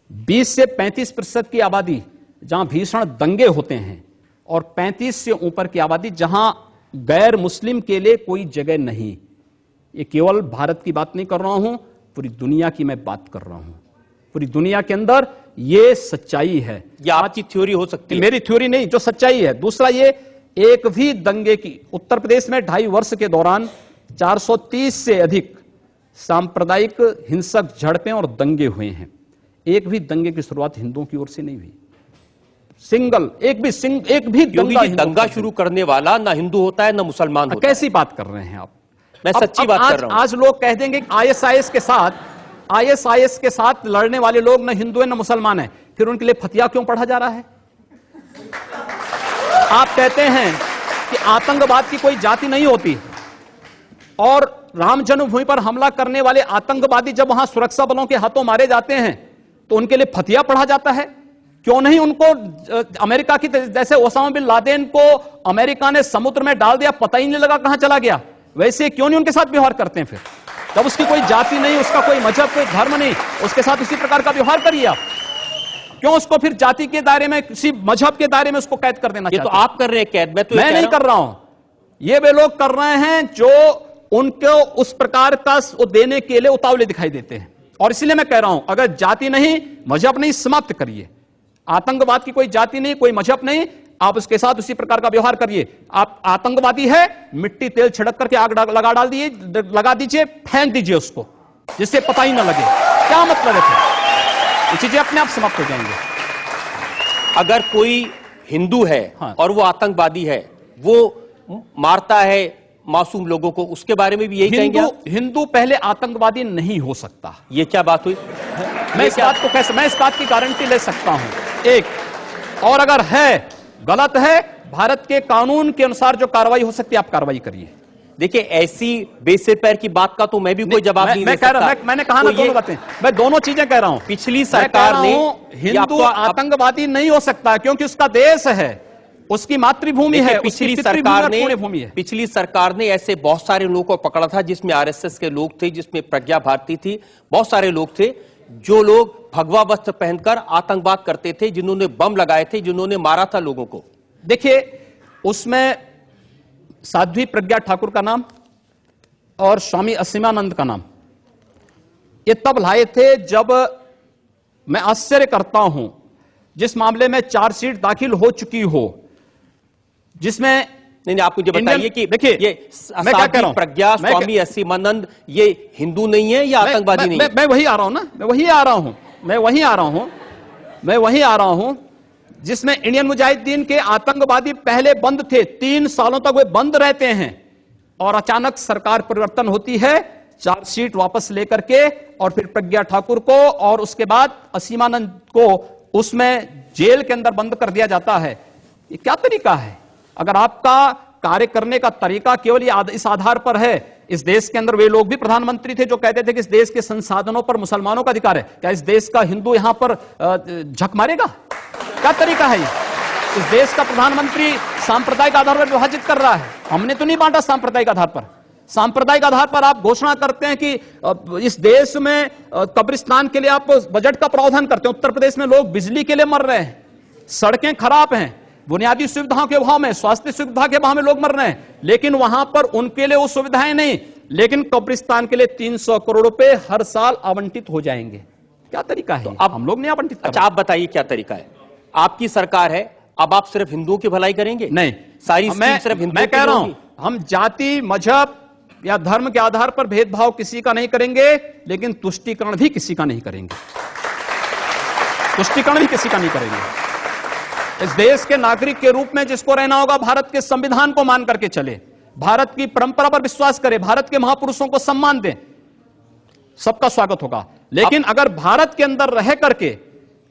20 से 35% की आबादी जहां भीषण दंगे होते हैं, और 35 से ऊपर की आबादी जहां गैर मुस्लिम के लिए कोई जगह नहीं। ये केवल भारत की बात नहीं कर रहा हूं, पूरी दुनिया की मैं बात कर रहा हूं। पूरी दुनिया के अंदर ये सच्चाई है। ये आपकी थ्योरी हो सकती है, मेरी थ्योरी नहीं, जो सच्चाई है। दूसरा, ये एक भी दंगे की उत्तर प्रदेश में 2.5 वर्ष के दौरान 430 से अधिक सांप्रदायिक हिंसक झड़पें और दंगे हुए हैं। एक भी दंगे की शुरुआत हिंदुओं की ओर से नहीं हुई। एक भी दंगा शुरू करने वाला ना हिंदू होता है ना मुसलमान होता है। कैसी बात कर रहे हैं आप? मैं सच्ची बात कर रहा हूं। आज लोग कह देंगे आईएसआईएस के साथ लड़ने वाले लोग ना हिंदू है ना मुसलमान है, फिर उनके लिए फतिया क्यों पढ़ा जा रहा है? आप कहते हैं कि आतंकवाद की कोई जाति नहीं होती, और राम जन्मभूमि पर हमला करने वाले आतंकवादी जब वहां सुरक्षा बलों के हाथों मारे जाते हैं तो उनके लिए फतिया पढ़ा जाता है। क्यों नहीं उनको अमेरिका की जैसे ओसामा बिन लादेन को अमेरिका ने समुद्र में डाल दिया, पता ही नहीं लगा कहां चला गया, वैसे क्यों नहीं उनके साथ व्यवहार करते हैं? फिर जब उसकी कोई जाति नहीं, उसका कोई मजहब, कोई धर्म नहीं, उसके साथ उसी प्रकार का व्यवहार करिए आप। क्यों उसको फिर जाति के दायरे में, किसी मजहब के दायरे में उसको कैद कर देना? ये तो आप कर रहे हैं कैद, मैं नहीं कर रहा हूं। ये वे लोग कर रहे हैं जो उनको उस प्रकार का देने के लिए उतावले दिखाई देते हैं। और इसलिए मैं कह रहा हूं, अगर जाति नहीं, मजहब नहीं, समाप्त करिए। आतंकवाद की कोई जाति नहीं, कोई मजहब नहीं, आप उसके साथ उसी प्रकार का व्यवहार करिए। आप आतंकवादी है, मिट्टी तेल छिड़क करके आग लगा दीजिए, फेंक दीजिए उसको, जिससे पता ही ना लगे। क्या मतलब है? फिर ये चीजें अपने आप समाप्त हो जाएंगे। अगर कोई हिंदू है हाँ, और वो आतंकवादी है, वो मारता है मासूम लोगों को, उसके बारे में भी यही कहेंगे आप? हिंदू पहले आतंकवादी नहीं हो सकता। ये क्या बात हुई? मैं इस बात की गारंटी ले सकता हूं। एक और, अगर है, गलत है, भारत के कानून के अनुसार जो कार्रवाई हो सकती है आप कार्रवाई करिए। देखिए, ऐसी बेसिर पैर की बात का तो मैं भी कोई जवाब नहीं दे सकता। मैंने कहा ना दोनों बातें, मैं दोनों चीजें कह रहा हूं। पिछली सरकार ने हिंदू आतंकवादी नहीं हो सकता, क्योंकि उसका देश है, उसकी मातृभूमि है, पिछली सरकार ने ऐसे बहुत सारे लोगों को पकड़ा था, जिसमें आरएसएस के लोग थे, जिसमें प्रज्ञा भारती थी, बहुत सारे लोग थे जो लोग भगवा वस्त्र पहनकर आतंकवाद करते थे, जिन्होंने बम लगाए थे, जिन्होंने मारा था लोगों को। देखिए, उसमें साध्वी प्रज्ञा ठाकुर का नाम और स्वामी असीमानंद का नाम ये तब लाए थे जब, मैं आश्चर्य करता हूं, जिस मामले में चार्जशीट दाखिल हो चुकी हो, जिसमें नहीं, आप मुझे बताइए कि देखिए, ये मैं क्या कह रहा हूं, प्रज्ञा, स्वामी असीमानंद, ये हिंदू नहीं है या आतंकवादी नहीं है? मैं वही आ रहा हूं ना, मैं वही आ रहा हूं जिसमें इंडियन मुजाहिदीन के आतंकवादी पहले बंद थे, 3 सालों तक वे बंद रहते हैं, और अचानक सरकार परिवर्तन होती है, चार्जशीट वापस लेकर के, और फिर प्रज्ञा ठाकुर को और उसके बाद असीमानंद को उसमें जेल के अंदर बंद कर दिया जाता है। ये क्या तरीका है? अगर आपका कार्य करने का तरीका केवल इस आधार पर है, इस देश के अंदर वे लोग भी प्रधानमंत्री थे जो कहते थे कि इस देश के संसाधनों पर मुसलमानों का अधिकार है, क्या इस देश का हिंदू यहां पर झक मारेगा? क्या तरीका है ये? इस देश का प्रधानमंत्री सांप्रदायिक आधार पर विभाजित कर रहा है। हमने तो नहीं बांटा सांप्रदायिक आधार पर। सांप्रदायिक आधार पर आप घोषणा करते हैं कि इस देश में कब्रिस्तान के लिए आप बजट का प्रावधान करते हैं। उत्तर प्रदेश में लोग बिजली के लिए मर रहे हैं, सड़कें खराब हैं, बुनियादी सुविधाओं के अभाव में, स्वास्थ्य सुविधा के अभाव में लोग मर रहे हैं, लेकिन वहां पर उनके लिए वो सुविधाएं नहीं, लेकिन कब्रिस्तान के लिए 300 करोड़ रुपए हर साल आवंटित हो जाएंगे। क्या तरीका है? तो अब हम लोग नहीं आवंटित। अच्छा, आप बताइए क्या तरीका है? आपकी सरकार है, अब आप सिर्फ हिंदुओं की भलाई करेंगे? नहीं, सारी सिर्फ हिंदुओं। मैं कह रहा हूं, हम जाति, मजहब या धर्म के आधार पर भेदभाव किसी का नहीं करेंगे, लेकिन तुष्टीकरण भी किसी का नहीं करेंगे। तुष्टीकरण भी किसी का नहीं करेंगे। इस देश के नागरिक के रूप में जिसको रहना होगा, भारत के संविधान को मान करके चले, भारत की परंपरा पर विश्वास करे, भारत के महापुरुषों को सम्मान दें, सबका स्वागत होगा। लेकिन अगर भारत के अंदर रह करके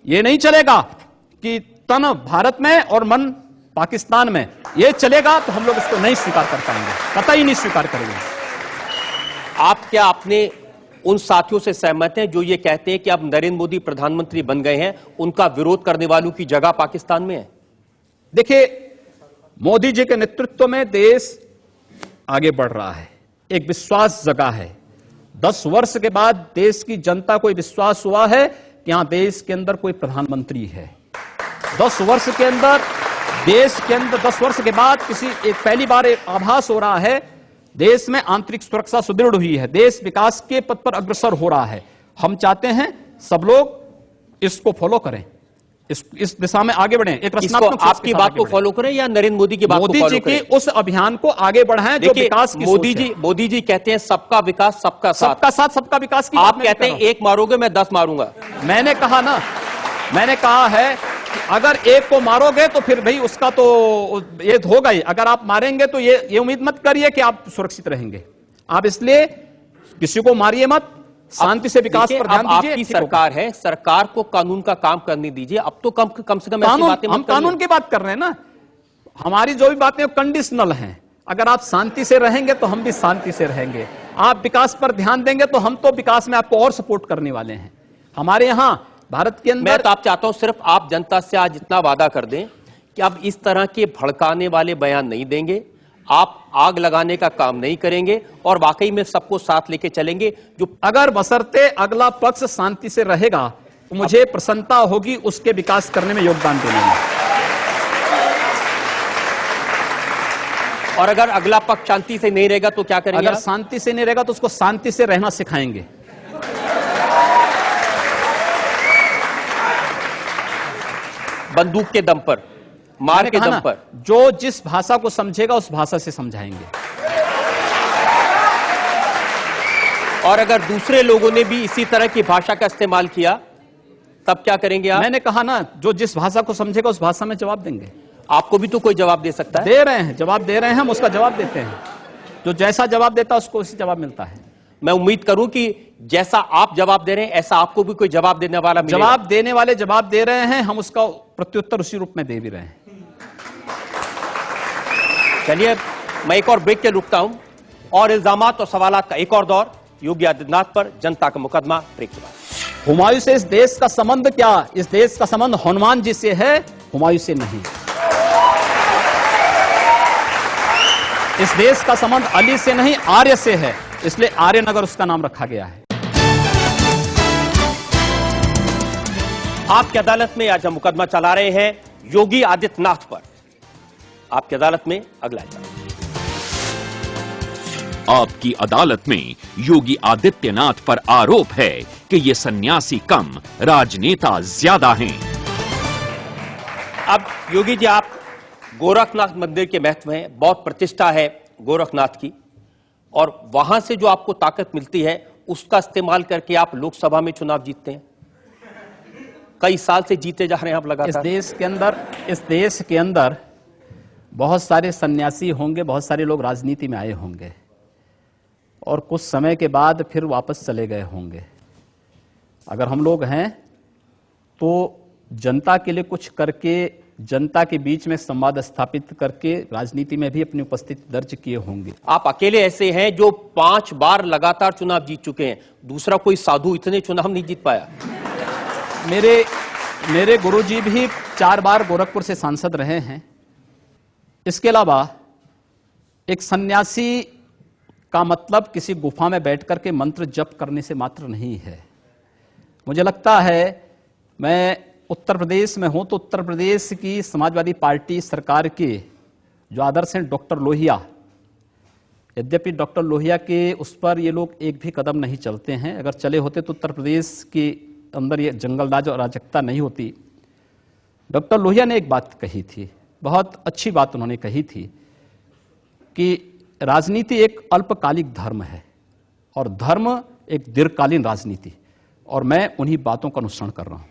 ये नहीं चलेगा कि तन भारत में और मन पाकिस्तान में, ये चलेगा तो हम लोग इसको नहीं स्वीकार कर पाएंगे, कतई नहीं स्वीकार करेंगे। क्या आपने उन साथियों से सहमत हैं जो ये कहते हैं कि अब नरेंद्र मोदी प्रधानमंत्री बन गए हैं, उनका विरोध करने वालों की जगह पाकिस्तान में है? देखिए, मोदी जी के नेतृत्व में देश आगे बढ़ रहा है, एक विश्वास जगा है, 10 वर्ष के बाद देश की जनता को विश्वास हुआ है कि यहां देश के अंदर कोई प्रधानमंत्री है। 10 वर्ष के अंदर देश के अंदर 10 वर्ष के बाद एक पहली बार एक आभास हो रहा है, देश में आंतरिक सुरक्षा सुदृढ़ हुई है, देश विकास के पथ पर अग्रसर हो रहा है। हम चाहते हैं सब लोग इसको फॉलो करें, इस दिशा में आगे बढ़ें। एक रचनात्मक आपकी बात को फॉलो करें या नरेंद्र मोदी की बात को फॉलो करें? मोदी जी की उस अभियान को आगे बढ़ाएं जो विकास की मोदी जी कहते हैं सबका विकास सबका साथ, सबका साथ सबका विकास की। आप कहते हैं एक मारोगे मैं 10 मारूंगा। मैंने कहा है कि अगर एक को मारोगे तो फिर भाई उसका तो ये होगा ही, अगर आप मारेंगे तो ये उम्मीद मत करिए कि आप सुरक्षित रहेंगे। आप इसलिए किसी को मारिए मत, शांति से विकास पर ध्यान दीजिए। आपकी सरकार है, सरकार को कानून का काम करने दीजिए। अब तो कम से कम हम कानून की बात कर रहे हैं ना, हमारी जो भी बातें कंडीशनल हैं। अगर आप शांति से रहेंगे तो हम भी शांति से रहेंगे, आप विकास पर ध्यान देंगे तो हम तो विकास में आपको और सपोर्ट करने वाले हैं। हमारे यहां भारत के अंदर मैं तो आप चाहता हूं सिर्फ आप जनता से आज इतना वादा कर दें कि अब इस तरह के भड़काने वाले बयान नहीं देंगे, आप आग लगाने का काम नहीं करेंगे और वाकई में सबको साथ लेके चलेंगे। जो अगर बशर्ते अगला पक्ष शांति से रहेगा तो मुझे प्रसन्नता होगी उसके विकास करने में योगदान देने में। और अगर अगला पक्ष शांति से नहीं रहेगा तो क्या करेंगे? अगर शांति से नहीं रहेगा तो उसको शांति से रहना सिखाएंगे। बंदूक के दम पर, मार के दम पर, जो जिस भाषा को समझेगा उस भाषा से समझाएंगे। और अगर दूसरे लोगों ने भी इसी तरह की भाषा का इस्तेमाल किया तब क्या करेंगे आप? मैंने कहा ना, जो जिस भाषा को समझेगा उस भाषा में जवाब देंगे। आपको भी तो कोई जवाब दे सकता है। दे रहे हैं, जवाब दे रहे हैं, हम उसका जवाब देते हैं। जो जैसा जवाब देता है उसको उसी जवाब मिलता है। मैं उम्मीद करूं कि जैसा आप जवाब दे रहे हैं ऐसा आपको भी कोई जवाब देने वाला मिलेगा। जवाब देने वाले जवाब दे रहे हैं, हम उसका प्रत्युत्तर उसी रूप में दे भी रहे हैं। चलिए मैं एक और ब्रेक के रुकता हूं और इल्जामात और सवालात का एक और दौर योगी आदित्यनाथ पर जनता का मुकदमा। ब्रेक के बाद। हुमायूं से इस देश का संबंध क्या? इस देश का संबंध हनुमान जी से है, हुमायूं से नहीं। इस देश का संबंध अली से नहीं, आर्य से है, इसलिए आर्यनगर उसका नाम रखा गया है। आपकी अदालत में आज हम मुकदमा चला रहे हैं योगी आदित्यनाथ पर। आपकी अदालत में अगला एजाज। आपकी अदालत में योगी आदित्यनाथ पर आरोप है कि ये सन्यासी कम, राजनेता ज्यादा हैं। अब योगी जी, आप गोरखनाथ मंदिर के महत्व हैं, बहुत प्रतिष्ठा है गोरखनाथ की, और वहां से जो आपको ताकत मिलती है उसका इस्तेमाल करके आप लोकसभा में चुनाव जीतते हैं। कई साल से जीते जा रहे हैं आप लगातार। इस देश के अंदर बहुत सारे सन्यासी होंगे, बहुत सारे लोग राजनीति में आए होंगे और कुछ समय के बाद फिर वापस चले गए होंगे। अगर हम लोग हैं तो जनता के लिए कुछ करके, जनता के बीच में संवाद स्थापित करके राजनीति में भी अपनी उपस्थिति दर्ज किए होंगे। आप अकेले ऐसे हैं जो 5 बार लगातार चुनाव जीत चुके हैं, दूसरा कोई साधु इतने चुनाव नहीं जीत पाया। मेरे गुरुजी भी 4 बार गोरखपुर से सांसद रहे हैं। इसके अलावा एक सन्यासी का मतलब किसी गुफा में बैठ करके मंत्र जप करने से मात्र नहीं है। मुझे लगता है, मैं उत्तर प्रदेश में हूं तो उत्तर प्रदेश की समाजवादी पार्टी सरकार के जो आदर्श हैं डॉक्टर लोहिया, यद्यपि डॉक्टर लोहिया के उस पर ये लोग एक भी कदम नहीं चलते हैं। अगर चले होते तो उत्तर प्रदेश के अंदर ये जंगल राज और अराजकता नहीं होती। डॉक्टर लोहिया ने एक बात कही थी, बहुत अच्छी बात उन्होंने कही थी कि राजनीति एक अल्पकालिक धर्म है और धर्म एक दीर्घकालीन राजनीति, और मैं उन्हीं बातों का अनुसरण कर रहा हूं।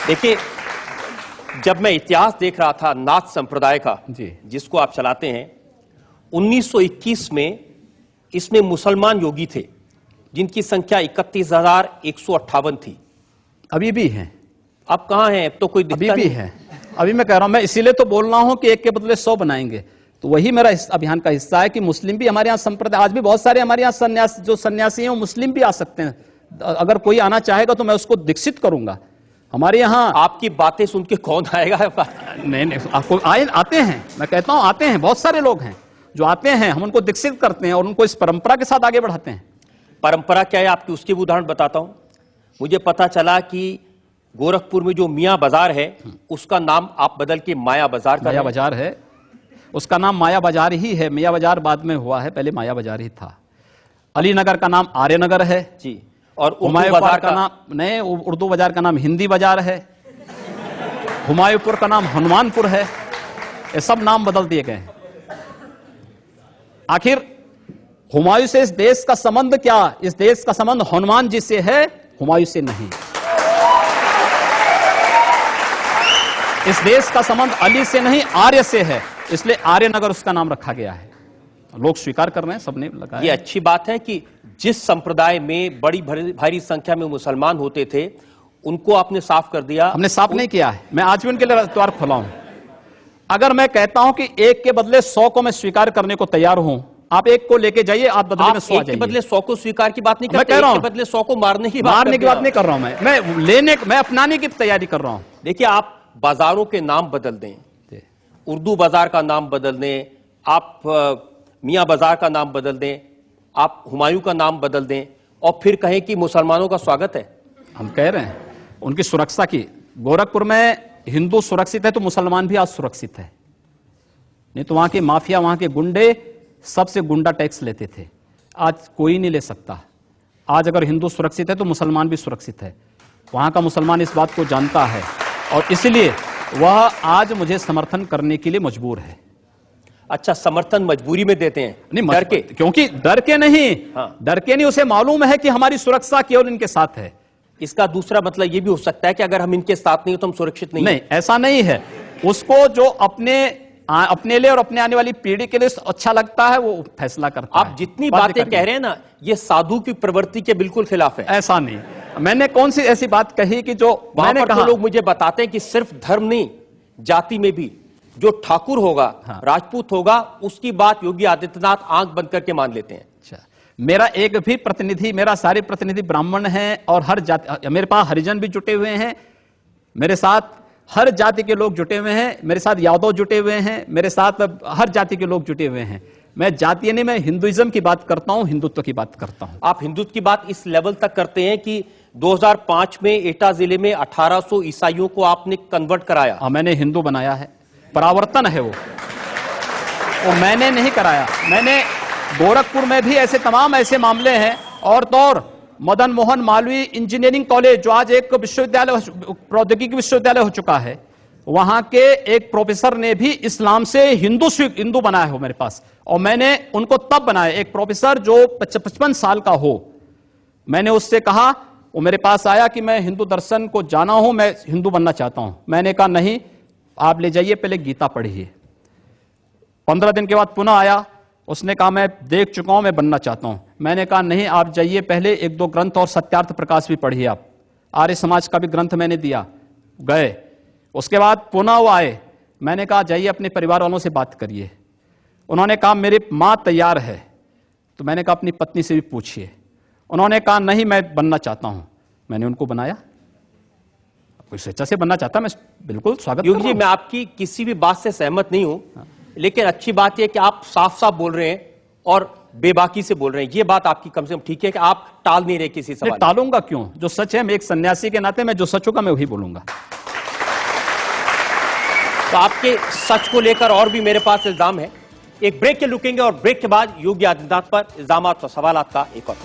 देखिए, जब मैं इतिहास देख रहा था नाथ संप्रदाय का जी, जिसको आप चलाते हैं, 1921 में इसमें मुसलमान योगी थे जिनकी संख्या 31,158 थी। अभी भी हैं। अब कहां हैं? अब तो कोई अभी भी है। अभी मैं कह रहा हूं, मैं इसीलिए तो बोल रहा हूं कि एक के बदले 100 बनाएंगे। तो वही मेरा इस अभियान का हिस्सा है कि मुस्लिम भी हमारे यहाँ संप्रदाय, आज भी बहुत सारे हमारे यहाँ सन्यासी हैं, वो मुस्लिम भी आ सकते हैं। अगर कोई आना चाहेगा तो मैं उसको दीक्षित करूंगा। हमारे यहाँ आपकी बातें सुन के कौन आएगा? नहीं, आपको आते हैं, मैं कहता हूं आते हैं, बहुत सारे लोग हैं। जो आते हैं हम उनको दीक्षित करते हैं और उनको इस परंपरा के साथ आगे बढ़ाते हैं। परंपरा क्या है आपकी, उसके भी उदाहरण बताता हूं। मुझे पता चला कि गोरखपुर में जो मियां बाजार है उसका नाम आप बदल के माया बाजार कर रहे माया हैं। बाजार है, उसका नाम माया बाजार ही है। मियां बाजार बाद में हुआ है, पहले माया बाजार ही था। अलीनगर का नाम आर्यनगर है जी, और उर्दू हुमायूं बाजार का नाम नहीं, उर्दू बाजार का नाम हिंदी बाजार है। हुमायूंपुर का नाम हनुमानपुर है। ये सब नाम बदल दिए गए हैं। आखिर हुमायूं से इस देश का संबंध क्या? इस देश का संबंध हनुमान जी से है, हुमायूं से नहीं। इस देश का संबंध अली से नहीं, आर्य से है, इसलिए आर्यनगर उसका नाम रखा गया है। लोग स्वीकार कर रहे हैं, सबने लगाया। ये अच्छी बात है कि जिस संप्रदाय में बड़ी भारी संख्या में मुसलमान होते थे उनको आपने साफ कर दिया। हमने साफ नहीं किया है, मैं आज भी उनके लिए द्वार खोला हूं। अगर मैं कहता हूं कि एक के बदले 100 को मैं स्वीकार करने को तैयार हूं, आप एक को लेके जाइए, आप बदले में 100 आ एक के जाइए। बदले 100 को स्वीकार की बात नहीं मैं करते, कह रहा एक हूं, के बदले 100 को मारने की बात नहीं कर रहा हूं। मैं अपनाने की तैयारी कर रहा हूं। देखिए, आप बाजारों के नाम बदल दें, उर्दू बाजार का नाम बदल दें, आप मियां बाजार का नाम बदल दें, आप हुमायूं का नाम बदल दें और फिर कहें कि मुसलमानों का स्वागत है। हम कह रहे हैं उनकी सुरक्षा की। गोरखपुर में हिंदू सुरक्षित है तो मुसलमान भी आज सुरक्षित है। नहीं तो वहां के माफिया, वहां के गुंडे सबसे गुंडा टैक्स लेते थे, आज कोई नहीं ले सकता। आज अगर हिंदू सुरक्षित है तो मुसलमान भी सुरक्षित है। वहां का मुसलमान इस बात को जानता है और इसलिए वह आज मुझे समर्थन करने के लिए मजबूर है। अच्छा, समर्थन मजबूरी में देते हैं, नहीं, डर के? क्योंकि डर के नहीं, हाँ। डर के नहीं, उसे मालूम है कि हमारी सुरक्षा केवल इनके साथ है। इसका दूसरा मतलब यह भी हो सकता है कि अगर हम इनके साथ नहीं हो तो हम सुरक्षित नहीं नहीं, ऐसा नहीं है। उसको जो अपने लिए और अपने आने वाली पीढ़ी के लिए अच्छा लगता है वो फैसला करता है। आप जितनी बातें कह रहे हैं ना, ये साधु की प्रवृत्ति के बिल्कुल खिलाफ है। ऐसा नहीं, मैंने कौन सी ऐसी बात कही कि जो वहां मैंने पर कहा। तो लोग मुझे बताते हैं कि सिर्फ धर्म नहीं, जाति में भी जो ठाकुर होगा, हाँ। राजपूत होगा, उसकी बात योगी आदित्यनाथ आंख बंद करके मान लेते हैं। अच्छा, मेरा एक भी प्रतिनिधि, मेरा सारे प्रतिनिधि ब्राह्मण हैं और हर जाति, मेरे पास हरिजन भी जुटे हुए हैं, मेरे साथ हर जाति के लोग जुटे हुए हैं, मेरे साथ यादव जुटे हुए हैं, मेरे साथ हर जाति के लोग जुटे हुए हैं। मैं जातीय नहीं, मैं हिंदुइज्म की बात करता हूं, हिंदुत्व की बात करता हूं। आप हिंदुत्व की बात इस लेवल तक करते हैं कि 2005 में एटा जिले में 1800 ईसाइयों को आपने कन्वर्ट कराया। हाँ, मैंने हिंदू बनाया है, परावर्तन है वो मैंने नहीं कराया। मैंने गोरखपुर में भी ऐसे तमाम ऐसे मामले हैं। और तो और मदन मोहन मालवीय इंजीनियरिंग कॉलेज जो आज एक विश्वविद्यालय, प्रौद्योगिकी विश्वविद्यालय हो चुका है, वहां के एक प्रोफेसर ने भी इस्लाम से हिंदू बनाया हो मेरे पास, और मैंने उनको तब बनाया। एक प्रोफेसर जो 55 साल का हो, मैंने उससे कहा, वो मेरे पास आया कि मैं हिंदू दर्शन को जाना हूं, मैं हिंदू बनना चाहता हूं। मैंने कहा नहीं, आप ले जाइए, पहले गीता पढ़िए। 15 दिन के बाद पुनः आया, उसने कहा मैं देख चुका हूं, मैं बनना चाहता हूं। मैंने कहा नहीं, आप जाइए, पहले 1-2 ग्रंथ और सत्यार्थ प्रकाश भी पढ़िए। आप आर्य समाज का भी ग्रंथ मैंने दिया, गए। उसके बाद पुनः वो आए, मैंने कहा जाइए अपने परिवार वालों से बात करिए। उन्होंने कहा मेरी मां तैयार है, तो मैंने कहा अपनी पत्नी से भी पूछिए। उन्होंने कहा नहीं, मैं बनना चाहता हूं। मैंने उनको बनाया। कोई स्वेच्छा से बनना चाहता, मैं बिल्कुल स्वागत योगी जी, करूंगा। मैं आपकी किसी भी बात से सहमत नहीं हूं, लेकिन अच्छी बात यह कि आप साफ साफ बोल रहे हैं और बेबाकी से बोल रहे हैं। ये बात आपकी कम से कम ठीक है कि आप टाल नहीं रहे किसी सवाल। टालूंगा क्यों? जो सच है, मैं एक सन्यासी के नाते मैं जो सच होगा मैं वही बोलूंगा। तो आपके सच को लेकर और भी मेरे पास इल्जाम है। एक ब्रेक के रुकेंगे और ब्रेक के बाद योगी आदित्यनाथ पर इल्जाम और सवाल का एक और।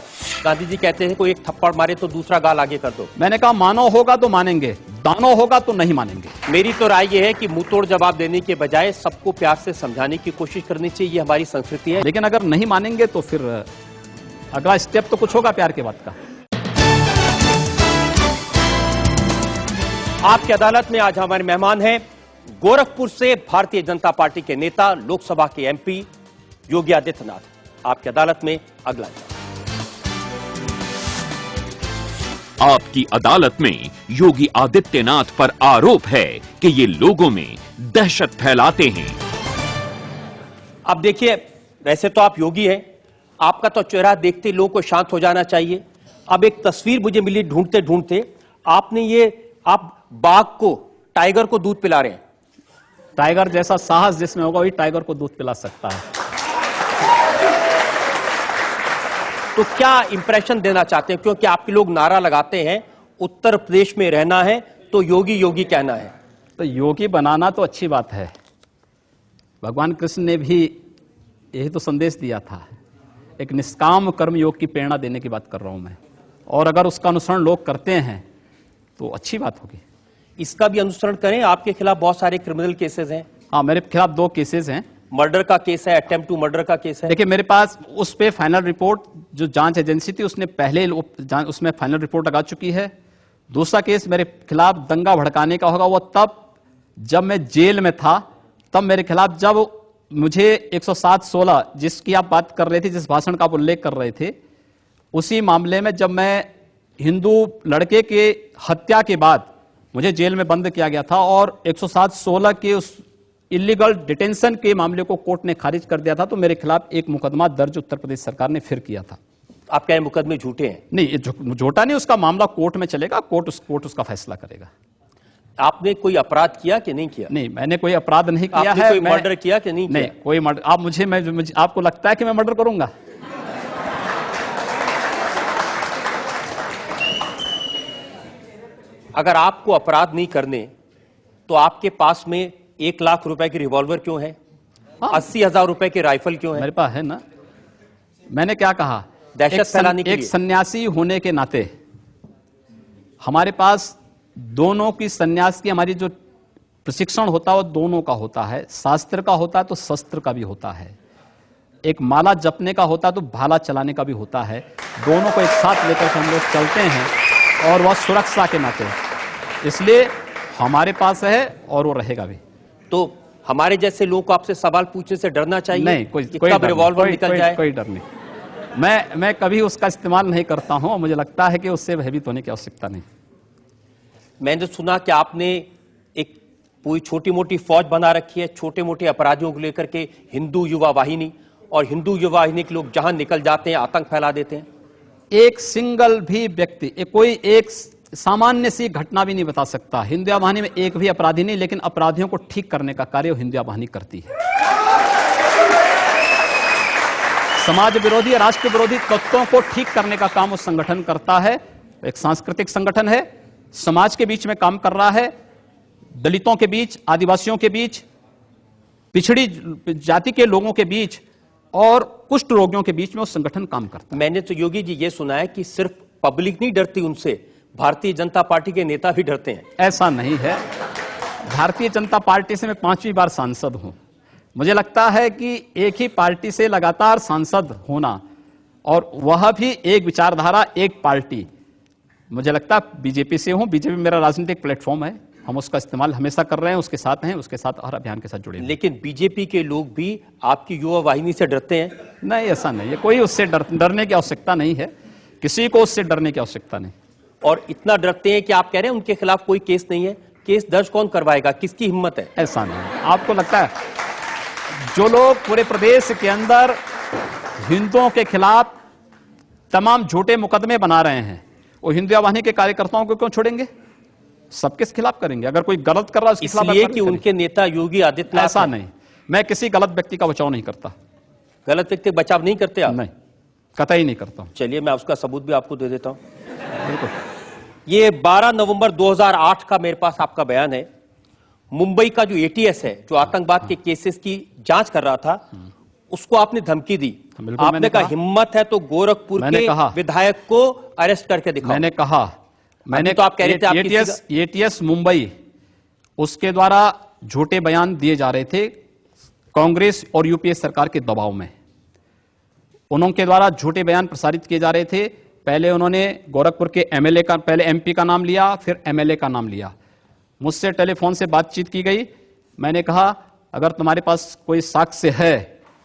गांधी जी कहते हैं कोई एक थप्पड़ मारे तो दूसरा गाल आगे कर दो। मैंने कहा मानो होगा तो मानेंगे, दानो होगा तो नहीं मानेंगे। मेरी तो राय यह है कि मुंह तोड़ जवाब देने के बजाय सबको प्यार से समझाने की कोशिश करनी चाहिए, ये हमारी संस्कृति है। लेकिन अगर नहीं मानेंगे तो फिर अगला स्टेप तो कुछ होगा प्यार के बाद का। आपकी अदालत में आज हमारे मेहमान हैं गोरखपुर से भारतीय जनता पार्टी के नेता, लोकसभा के एमपी योगी आदित्यनाथ। आपकी अदालत में अगला। आपकी अदालत में योगी आदित्यनाथ पर आरोप है कि ये लोगों में दहशत फैलाते हैं। अब देखिए, वैसे तो आप योगी हैं, आपका तो चेहरा देखते लोगों को शांत हो जाना चाहिए। अब एक तस्वीर मुझे मिली ढूंढते ढूंढते, आप बाघ को, टाइगर को दूध पिला रहे हैं। टाइगर जैसा साहस जिसमें होगा वही टाइगर को दूध पिला सकता है। तो क्या इंप्रेशन देना चाहते हैं, क्योंकि आपके लोग नारा लगाते हैं उत्तर प्रदेश में रहना है तो योगी योगी कहना है। तो योगी बनाना तो अच्छी बात है, भगवान कृष्ण ने भी यही तो संदेश दिया था। एक निष्काम कर्म योग की प्रेरणा देने की बात कर रहा हूं मैं, और अगर उसका अनुसरण लोग करते हैं तो अच्छी बात होगी। इसका भी अनुसरण करें। आपके खिलाफ बहुत सारे क्रिमिनल केसेस हैं। हाँ, मेरे खिलाफ 2 केसेस हैं। मर्डर का केस है, अटेम्प्ट टू मर्डर का केस है। देखिए, मेरे पास उस पे फाइनल रिपोर्ट, जो जांच एजेंसी थी उसने पहले उसमें फाइनल रिपोर्ट लगा चुकी है। दूसरा केस मेरे खिलाफ दंगा भड़काने का होगा, वो तब जब मैं जेल में था, तब मेरे खिलाफ जब मुझे 107-16 जिसकी आप बात कर रहे थे, जिस भाषण का आप उल्लेख कर रहे थे, उसी मामले में जब मैं हिंदू लड़के के हत्या के बाद मुझे जेल में बंद किया गया था और 107-16 के उस इलीगल डिटेंशन के मामले को कोर्ट ने खारिज कर दिया था, तो मेरे खिलाफ एक मुकदमा दर्ज उत्तर प्रदेश सरकार ने फिर किया था। आप कह रहे हैं मुकदमे झूठे हैं? नहीं, ये झूठा नहीं, उसका मामला कोर्ट में चलेगा, कोर्ट उसका फैसला करेगा। आपने कोई अपराध किया कि नहीं किया? नहीं, मैंने कोई अपराध नहीं किया आपने है। कोई मर्डर किया कि नहीं किया? नहीं, कोई मर्डर। आप मुझे आपको लगता है कि मैं मर्डर करूंगा? अगर आपको अपराध नहीं करने तो आपके पास में 1 लाख रुपए की रिवॉल्वर क्यों है? 80,000 रुपए की राइफल क्यों है? मेरे पास है ना। मैंने क्या कहा? दहशत फैलाने के लिए। एक सन्यासी होने के नाते हमारे पास दोनों की, सन्यास की हमारी जो प्रशिक्षण होता है वो दोनों का होता है। शास्त्र का होता है तो शस्त्र का भी होता है। एक माला जपने का होता है तो भाला चलाने का भी होता है। दोनों को एक साथ लेकर के हम लोग चलते हैं, और वह सुरक्षा के नाते, इसलिए हमारे पास है और वो रहेगा भी। तो हमारे जैसे लोगों को आपसे सवाल पूछने से डरना चाहिए? नहीं, कोई कब रिवॉल्वर निकल जाए? कोई डर नहीं। मैं कभी उसका इस्तेमाल नहीं करता हूं, और मुझे लगता है कि उससे भयभीत होने की आवश्यकता नहीं। मैंने सुना कि आपने एक पूरी छोटी मोटी फौज बना रखी है छोटे मोटे अपराधियों को लेकर के, हिंदू युवा वाहिनी, और हिंदू युवा वाहिनी के लोग जहां निकल जाते हैं आतंक फैला देते हैं। एक सिंगल भी व्यक्ति, कोई एक सामान्य सी घटना भी नहीं बता सकता। हिंदू वाहिनी में एक भी अपराधी नहीं, लेकिन अपराधियों को ठीक करने का कार्य हिंदू वाहिनी करती है। समाज विरोधी, राष्ट्र विरोधी तत्वों को ठीक करने का काम उस संगठन करता है। एक सांस्कृतिक संगठन है, समाज के बीच में काम कर रहा है, दलितों के बीच, आदिवासियों के बीच, पिछड़ी जाति के लोगों के बीच और कुष्ठ रोगियों के बीच में वो संगठन काम करता है। मैंने तो योगी जी ये सुना है कि सिर्फ पब्लिक नहीं डरती उनसे, भारतीय जनता पार्टी के नेता भी डरते हैं। ऐसा नहीं है। भारतीय जनता पार्टी से मैं 5वीं बार सांसद हूं। मुझे लगता है कि एक ही पार्टी से लगातार सांसद होना, और वह भी एक विचारधारा, एक पार्टी, मुझे लगता है बीजेपी से हूं। बीजेपी मेरा राजनीतिक प्लेटफॉर्म है, हम उसका इस्तेमाल हमेशा कर रहे हैं, उसके साथ हैं, उसके साथ हर अभियान के साथ जुड़े हैं। लेकिन बीजेपी के लोग भी आपकी युवा वाहिनी से डरते हैं? नहीं, ऐसा नहीं है। कोई उससे डरने की आवश्यकता नहीं है, किसी को उससे डरने की आवश्यकता नहीं। और इतना डरते हैं कि आप कह रहे हैं उनके खिलाफ कोई केस नहीं है? केस दर्ज कौन करवाएगा? किसकी हिम्मत है? ऐसा नहीं है। आपको लगता है जो लोग पूरे प्रदेश के अंदर हिंदुओं के खिलाफ तमाम झूठे मुकदमे बना रहे हैं, वो हिंदू वाहिनी के कार्यकर्ताओं को क्यों छोड़ेंगे? सबके खिलाफ करेंगे। अगर कोई गलत कर रहा है उसके खिलाफ इसलिए कि उनके नेता योगी आदित्यनाथ। ऐसा नहीं, मैं किसी गलत व्यक्ति का बचाव नहीं करता। गलत व्यक्ति बचाव नहीं करते आप? नहीं, कतई नहीं करता हूं। चलिए मैं उसका सबूत भी आपको दे देता हूं। बिल्कुल। ये 12 नवंबर 2008 का मेरे पास आपका बयान है। मुंबई का जो एटीएस है, जो आतंकवाद के केसेस की जांच कर रहा था, उसको आपने धमकी दी। आपने कहा हिम्मत है तो गोरखपुर के विधायक को अरेस्ट करके दिखाओ। मैंने तो आप कह रहे थे एटीएस मुंबई, उसके द्वारा झूठे बयान दिए जा रहे थे कांग्रेस और यूपीए सरकार के दबाव में। उनके द्वारा झूठे बयान प्रसारित किए जा रहे थे। पहले उन्होंने गोरखपुर के एमएलए का, पहले एमपी का नाम लिया, फिर एमएलए का नाम लिया। मुझसे टेलीफोन से बातचीत की गई। मैंने कहा अगर तुम्हारे पास कोई साक्ष्य है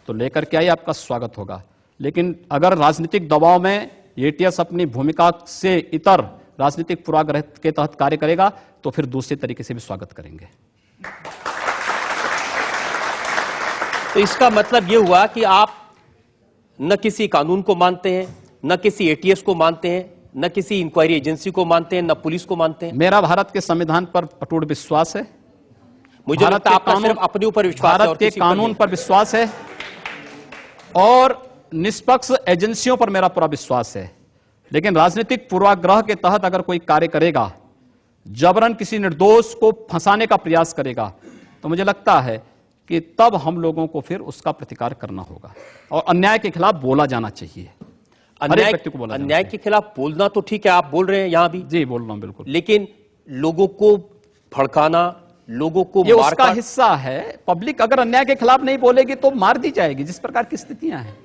तो लेकर के आइए, आपका स्वागत होगा। लेकिन अगर राजनीतिक दबाव में एटीएस अपनी भूमिका से इतर राजनीतिक पूर्वाग्रह के तहत कार्य करेगा तो फिर दूसरे तरीके से भी स्वागत करेंगे। तो इसका मतलब यह हुआ कि आप न किसी कानून को मानते हैं, न किसी एटीएस को मानते हैं, न किसी इंक्वायरी एजेंसी को मानते हैं, न पुलिस को मानते हैं। मेरा भारत के संविधान पर अटूट विश्वास है। मुझे लगता है आपका सिर्फ अपने ऊपर विश्वास है, भारत के कानून पर विश्वास है, और निष्पक्ष एजेंसियों पर मेरा पूरा विश्वास है, लेकिन राजनीतिक पूर्वाग्रह के तहत अगर कोई कार्य करेगा, जबरन किसी निर्दोष को फंसाने का प्रयास करेगा, तो मुझे लगता है कि तब हम लोगों को फिर उसका प्रतिकार करना होगा और अन्याय के खिलाफ बोला जाना चाहिए। हर एक व्यक्ति को बोला जाना अन्याय के खिलाफ बोलना तो ठीक है, आप बोल रहे हैं यहां भी, जी बोल रहा हूं बिल्कुल, लेकिन लोगों को भड़काना, लोगों को ये उसका मारकाट, हिस्सा है। पब्लिक अगर अन्याय के खिलाफ नहीं बोलेगी तो मार दी जाएगी, जिस प्रकार की स्थितियां हैं।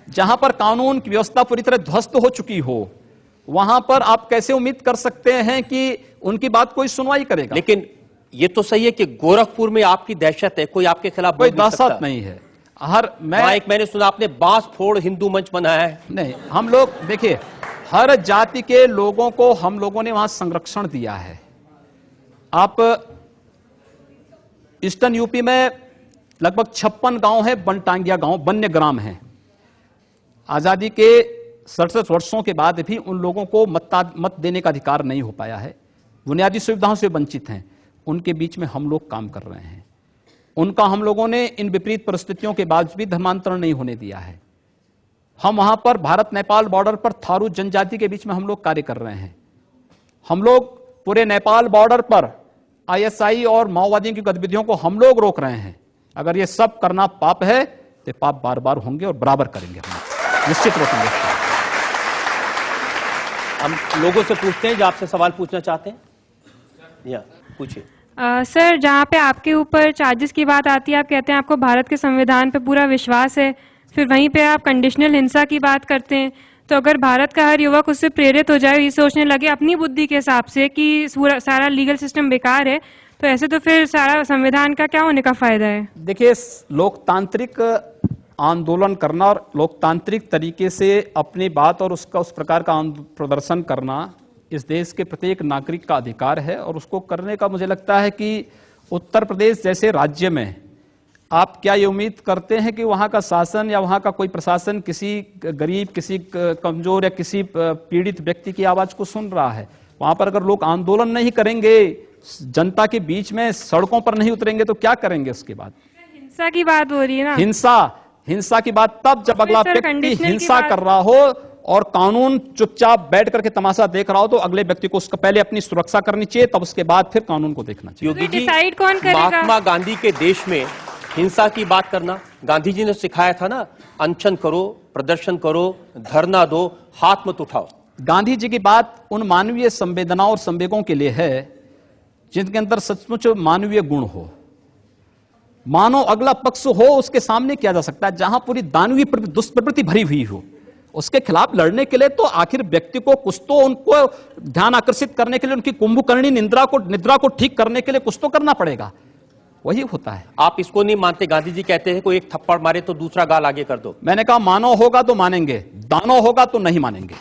जहां पर कानून की व्यवस्था पूरी तरह ध्वस्त हो चुकी हो, वहां पर आप कैसे उम्मीद कर सकते हैं कि उनकी बात कोई सुनवाई करेगा? लेकिन ये तो सही है कि गोरखपुर में आपकी दहशत है, कोई आपके खिलाफ कोई बोल नहीं सकता। दहशत नहीं है। मैं वहां एक मैंने सुना आपने बांस फोड़ हिंदू मंच बनाया है। नहीं, हम लोग देखिए, हर जाति के लोगों को हम लोगों ने वहां संरक्षण दिया है। आप ईस्टर्न यूपी में लगभग 56 गांव है, बनटांगिया गांव, वन्य ग्राम है। आजादी के 67 वर्षों के बाद भी उन लोगों को मत देने का अधिकार नहीं हो पाया है, बुनियादी सुविधाओं से वंचित हैं। उनके बीच में हम लोग काम कर रहे हैं। उनका हम लोगों ने इन विपरीत परिस्थितियों के बाद भी धर्मांतरण नहीं होने दिया है। हम वहां पर भारत नेपाल बॉर्डर पर थारू जनजाति के बीच में हम लोग कार्य कर रहे हैं। हम लोग पूरे नेपाल बॉर्डर पर आईएसआई और माओवादियों की गतिविधियों को हम लोग रोक रहे हैं। अगर ये सब करना पाप है तो पाप बार बार होंगे और बराबर करेंगे, हम निश्चित रोकेंगे। हम लोगों से पूछते हैं जो आपसे सवाल पूछना चाहते हैं, या पूछिए। सर, जहाँ पे आपके ऊपर चार्जेस की बात आती है, आप कहते हैं आपको भारत के संविधान पे पूरा विश्वास है, फिर वहीं पे आप कंडीशनल हिंसा की बात करते हैं। तो अगर भारत का हर युवक उससे प्रेरित हो जाए, ये सोचने लगे अपनी बुद्धि के हिसाब से कि सारा लीगल सिस्टम बेकार है, तो ऐसे तो फिर सारा संविधान का क्या होने का फायदा है? देखिए, लोकतांत्रिक आंदोलन करना और लोकतांत्रिक तरीके से अपनी बात और उसका उस प्रकार का प्रदर्शन करना इस देश के प्रत्येक नागरिक का अधिकार है, और उसको करने का मुझे लगता है कि उत्तर प्रदेश जैसे राज्य में आप क्या ये उम्मीद करते हैं कि वहां का शासन या वहां का कोई प्रशासन किसी गरीब, किसी कमजोर या किसी पीड़ित व्यक्ति की आवाज को सुन रहा है? वहां पर अगर लोग आंदोलन नहीं करेंगे, जनता के बीच में सड़कों पर नहीं उतरेंगे, तो क्या करेंगे उसके बाद? हिंसा की बात हो रही है ना। हिंसा की बात तब जब अगला व्यक्ति हिंसा कर रहा हो और कानून चुपचाप बैठ करके तमाशा देख रहा हो, तो अगले व्यक्ति को उसका पहले अपनी सुरक्षा करनी चाहिए, तब उसके बाद फिर कानून को देखना चाहिए। योगी जी, डिसाइड कौन करेगा? महात्मा गांधी के देश में हिंसा की बात करना, गांधी जी ने सिखाया था ना, अनशन करो, प्रदर्शन करो, धरना दो, हाथ मत उठाओ। गांधी जी की बात उन मानवीय संवेदनाओं और संवेगों के लिए है जिनके अंदर सचमुच मानवीय गुण हो, मानो अगला पक्ष हो, उसके सामने किया जा सकता है। जहां पूरी दानवीय दुष्प्रवृत्ति भरी हुई हो, उसके खिलाफ लड़ने के लिए तो आखिर व्यक्ति को कुछ तो, उनको ध्यान आकर्षित करने के लिए, उनकी कुंभकर्णी निद्रा को ठीक करने के लिए कुछ तो करना पड़ेगा। वही होता है। आप इसको नहीं मानते? गांधी जी कहते हैं कोई एक थप्पड़ मारे तो दूसरा गाल आगे कर दो। मैंने कहा मानो होगा तो मानेंगे, दानो होगा तो नहीं मानेंगे।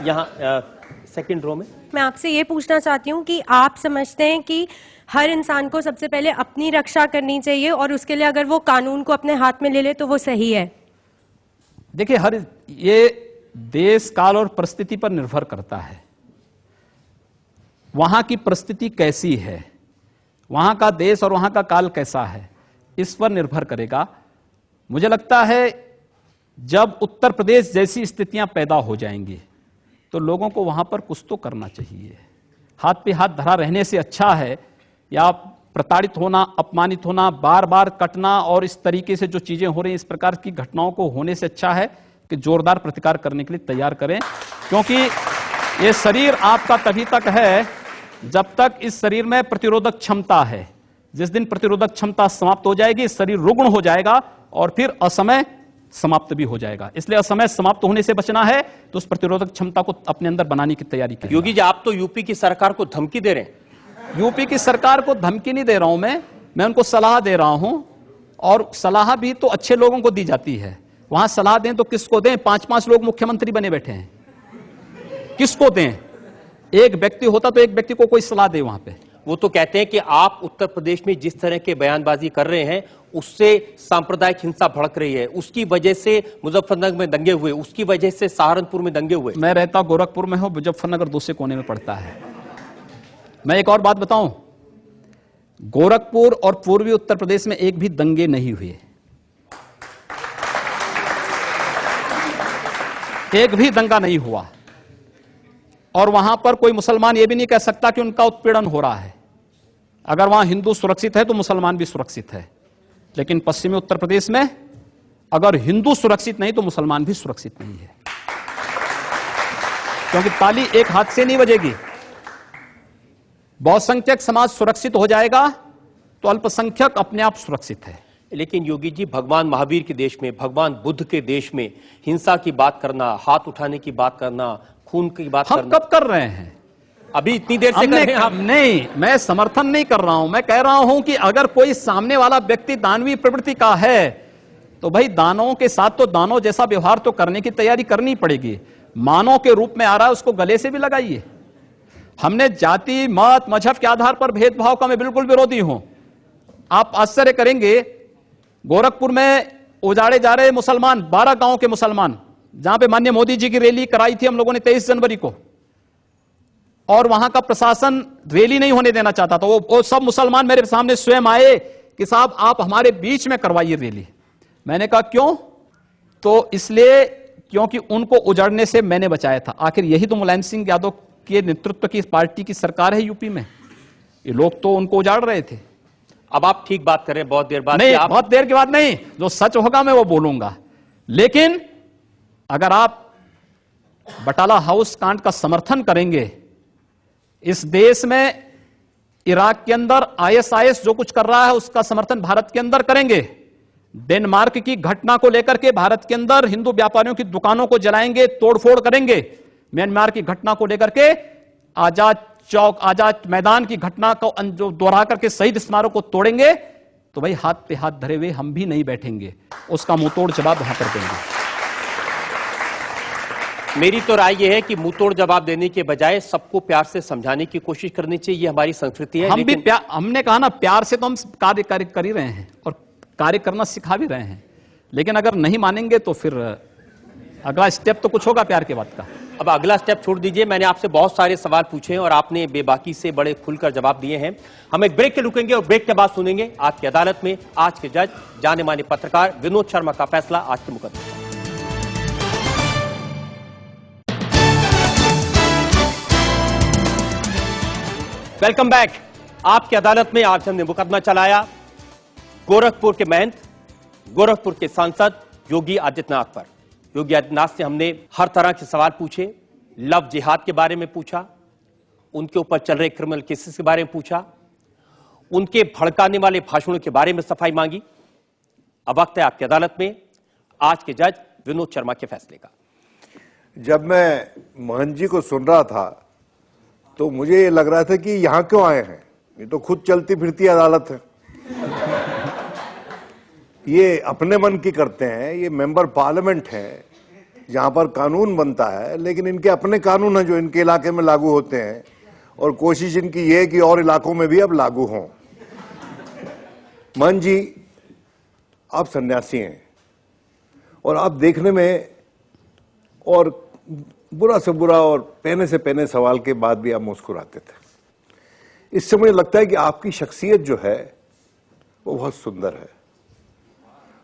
यहां सेकंड रो में मैं आपसे ये पूछना चाहती हूँ कि आप समझते हैं कि हर इंसान को सबसे पहले अपनी रक्षा करनी चाहिए और उसके लिए अगर वो कानून को अपने हाथ में ले ले तो वो सही है? देखिए, ये देश, काल और परिस्थिति पर निर्भर करता है। वहां की परिस्थिति कैसी है, वहां का देश और वहां का काल कैसा है, इस पर निर्भर करेगा। मुझे लगता है जब उत्तर प्रदेश जैसी स्थितियां पैदा हो जाएंगी तो लोगों को वहां पर कुछ तो करना चाहिए। हाथ पे हाथ धरा रहने से अच्छा है, या प्रताड़ित होना, अपमानित होना, बार बार कटना और इस तरीके से जो चीजें हो रही हैं, इस प्रकार की घटनाओं को होने से अच्छा है कि जोरदार प्रतिकार करने के लिए तैयार करें। क्योंकि ये शरीर आपका तभी तक है जब तक इस शरीर में प्रतिरोधक क्षमता है। जिस दिन प्रतिरोधक क्षमता समाप्त हो जाएगी, शरीर रुग्ण हो जाएगा और फिर असमय समाप्त भी हो जाएगा। इसलिए असमय समाप्त होने से बचना है तो उस प्रतिरोधक क्षमता को अपने अंदर बनाने की तैयारी करें। योगी जी, आप तो यूपी की सरकार को धमकी दे रहे हैं। यूपी की सरकार को धमकी नहीं दे रहा हूं मैं उनको सलाह दे रहा हूं, और सलाह भी तो अच्छे लोगों को दी जाती है। वहां सलाह दें तो किसको दें? 5-5 लोग मुख्यमंत्री बने बैठे हैं, किसको दें? एक व्यक्ति होता तो एक व्यक्ति को कोई सलाह दे वहां पे। वो तो कहते हैं कि आप उत्तर प्रदेश में जिस तरह के बयानबाजी कर रहे हैं उससे सांप्रदायिक हिंसा भड़क रही है, उसकी वजह से मुजफ्फरनगर में दंगे हुए, उसकी वजह से सहारनपुर में दंगे हुए। मैं रहता गोरखपुर में हूं, मुजफ्फरनगर दूसरे कोने में पड़ता है। मैं एक और बात बताऊं, गोरखपुर और पूर्वी उत्तर प्रदेश में एक भी दंगे नहीं हुए, एक भी दंगा नहीं हुआ, और वहां पर कोई मुसलमान यह भी नहीं कह सकता कि उनका उत्पीड़न हो रहा है। अगर वहां हिंदू सुरक्षित है तो मुसलमान भी सुरक्षित है, लेकिन पश्चिमी उत्तर प्रदेश में अगर हिंदू सुरक्षित नहीं तो मुसलमान भी सुरक्षित नहीं है, क्योंकि ताली एक हाथ से नहीं बजेगी। बहुसंख्यक समाज सुरक्षित हो जाएगा तो अल्पसंख्यक अपने आप सुरक्षित है। लेकिन योगी जी, भगवान महावीर के देश में, भगवान बुद्ध के देश में हिंसा की बात करना, हाथ उठाने की बात करना, खून की बात हम करना, कब कर रहे हैं? अभी इतनी देर से कर रहे हैं आप। नहीं, मैं समर्थन नहीं कर रहा हूं। मैं कह रहा हूं कि अगर कोई सामने वाला व्यक्ति दानवीय प्रवृत्ति का है तो भाई दानवों के साथ तो दानव जैसा व्यवहार तो करने की तैयारी करनी पड़ेगी। मानव के रूप में आ रहा है, उसको गले से भी लगाइए। हमने जाति, मत, मजहब के आधार पर भेदभाव का मैं बिल्कुल विरोधी हूं। आप आश्चर्य करेंगे, गोरखपुर में उजाड़े जा रहे मुसलमान, 12 गांव के मुसलमान, जहां पे माननीय मोदी जी की रैली कराई थी हम लोगों ने 23 जनवरी को, और वहां का प्रशासन रैली नहीं होने देना चाहता था। वो सब मुसलमान मेरे सामने स्वयं आए कि साहब आप हमारे बीच में करवाइए रैली। मैंने कहा क्यों? तो इसलिए क्योंकि उनको उजड़ने से मैंने बचाया था। आखिर यही तो मुलायम सिंह यादव के नेतृत्व की पार्टी की सरकार है यूपी में। ये लोग तो उनको उजाड़ रहे थे। अब आप ठीक बात कर रहे हैं, बहुत देर बाद नहीं, आप... बहुत देर की बात नहीं, जो सच होगा मैं वो बोलूंगा। लेकिन अगर आप बटाला हाउस कांड का समर्थन करेंगे, इस देश में इराक के अंदर आईएसआईएस जो कुछ कर रहा है उसका समर्थन भारत के अंदर करेंगे, डेनमार्क की घटना को लेकर के भारत के अंदर हिंदू व्यापारियों की दुकानों को जलाएंगे, तोड़फोड़ करेंगे, म्यांमार की घटना को लेकर के आजाद चौक, आजाद मैदान की घटना को जो दोहरा करके शहीद स्मारक को तोड़ेंगे, तो भाई हाथ पे हाथ धरे हुए हम भी नहीं बैठेंगे, उसका मुंहतोड़ जवाब वहां पर देंगे। मेरी तो राय यह है कि मुंहतोड़ जवाब देने के बजाय सबको प्यार से समझाने की कोशिश करनी चाहिए, ये हमारी संस्कृति है। हम भी हमने कहा ना, प्यार से तो हम कार्य कर ही रहे हैं और कार्य करना सिखा भी रहे हैं, लेकिन अगर नहीं मानेंगे तो फिर अगला स्टेप तो कुछ होगा प्यार के बाद का। अब अगला स्टेप छोड़ दीजिए, मैंने आपसे बहुत सारे सवाल पूछे हैं और आपने बेबाकी से बड़े खुलकर जवाब दिए हैं। हम एक ब्रेक के रुकेंगे और ब्रेक के बाद सुनेंगे आज की अदालत में आज के जज जाने माने पत्रकार विनोद शर्मा का फैसला आज के मुकदमे। Welcome back. आपकी अदालत में आज हमने मुकदमा चलाया गोरखपुर के महंत, गोरखपुर के सांसद योगी आदित्यनाथ पर। योगी आदित्यनाथ से हमने हर तरह के सवाल पूछे, लव जिहाद के बारे में पूछा, उनके ऊपर चल रहे क्रिमिनल केसेस के बारे में पूछा, उनके भड़काने वाले भाषणों के बारे में सफाई मांगी। अब वक्त है आपकी अदालत में आज के जज विनोद शर्मा के फैसले का। जब मैं महंत जी को सुन रहा था तो मुझे ये लग रहा था कि यहां क्यों आए हैं, ये तो खुद चलती फिरती अदालत है। ये अपने मन की करते हैं, ये मेंबर पार्लियामेंट है जहां पर कानून बनता है, लेकिन इनके अपने कानून हैं जो इनके इलाके में लागू होते हैं और कोशिश इनकी ये है कि और इलाकों में भी अब लागू हों। महंत जी आप सन्यासी हैं और आप देखने में और बुरा से बुरा और पहने से पहने सवाल के बाद भी आप मुस्कुराते थे। इससे मुझे लगता है कि आपकी शख्सियत जो है वो बहुत सुंदर है।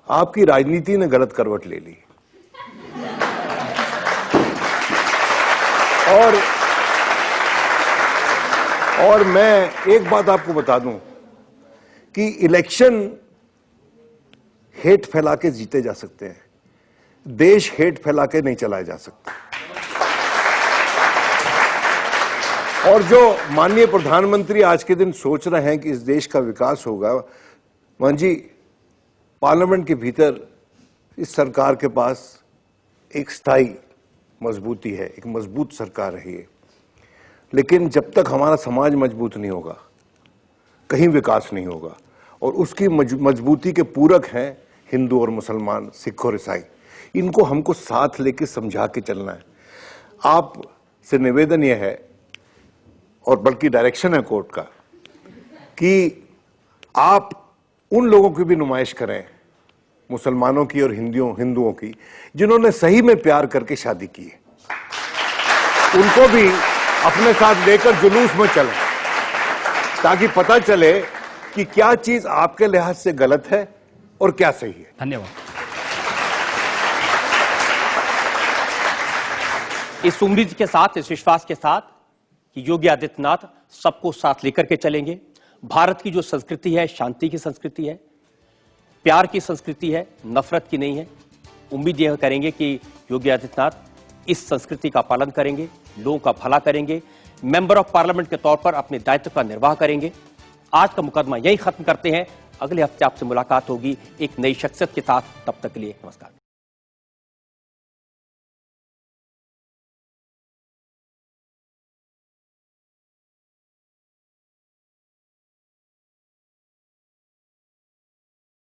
आपकी राजनीति ने गलत करवट ले ली और मैं एक बात आपको बता दूं कि इलेक्शन हेट फैला के जीते जा सकते हैं, देश हेट फैला के नहीं चलाया जा सकता। और जो माननीय प्रधानमंत्री आज के दिन सोच रहे हैं कि इस देश का विकास होगा, मान जी पार्लियामेंट के भीतर इस सरकार के पास एक स्थायी मजबूती है, एक मजबूत सरकार रही है, लेकिन जब तक हमारा समाज मजबूत नहीं होगा कहीं विकास नहीं होगा। और उसकी मजबूती के पूरक हैं हिंदू और मुसलमान, सिख और ईसाई। इनको हमको साथ लेके समझा के चलना है। आप से निवेदन यह है और बल्कि डायरेक्शन है कोर्ट का कि आप उन लोगों की भी नुमाइश करें, मुसलमानों की और हिंदुओं की, जिन्होंने सही में प्यार करके शादी की है, उनको भी अपने साथ लेकर जुलूस में चलें, ताकि पता चले कि क्या चीज आपके लिहाज से गलत है और क्या सही है। धन्यवाद। इस उम्मीद के साथ, इस विश्वास के साथ कि योगी आदित्यनाथ सबको साथ लेकर के चलेंगे। भारत की जो संस्कृति है, शांति की संस्कृति है, प्यार की संस्कृति है, नफरत की नहीं है। उम्मीद यह करेंगे कि योगी आदित्यनाथ इस संस्कृति का पालन करेंगे, लोगों का भला करेंगे, मेंबर ऑफ पार्लियामेंट के तौर पर अपने दायित्व का निर्वाह करेंगे। आज का मुकदमा यही खत्म करते हैं। अगले हफ्ते आपसे मुलाकात होगी एक नई शख्सियत के साथ। तब तक के लिए नमस्कार।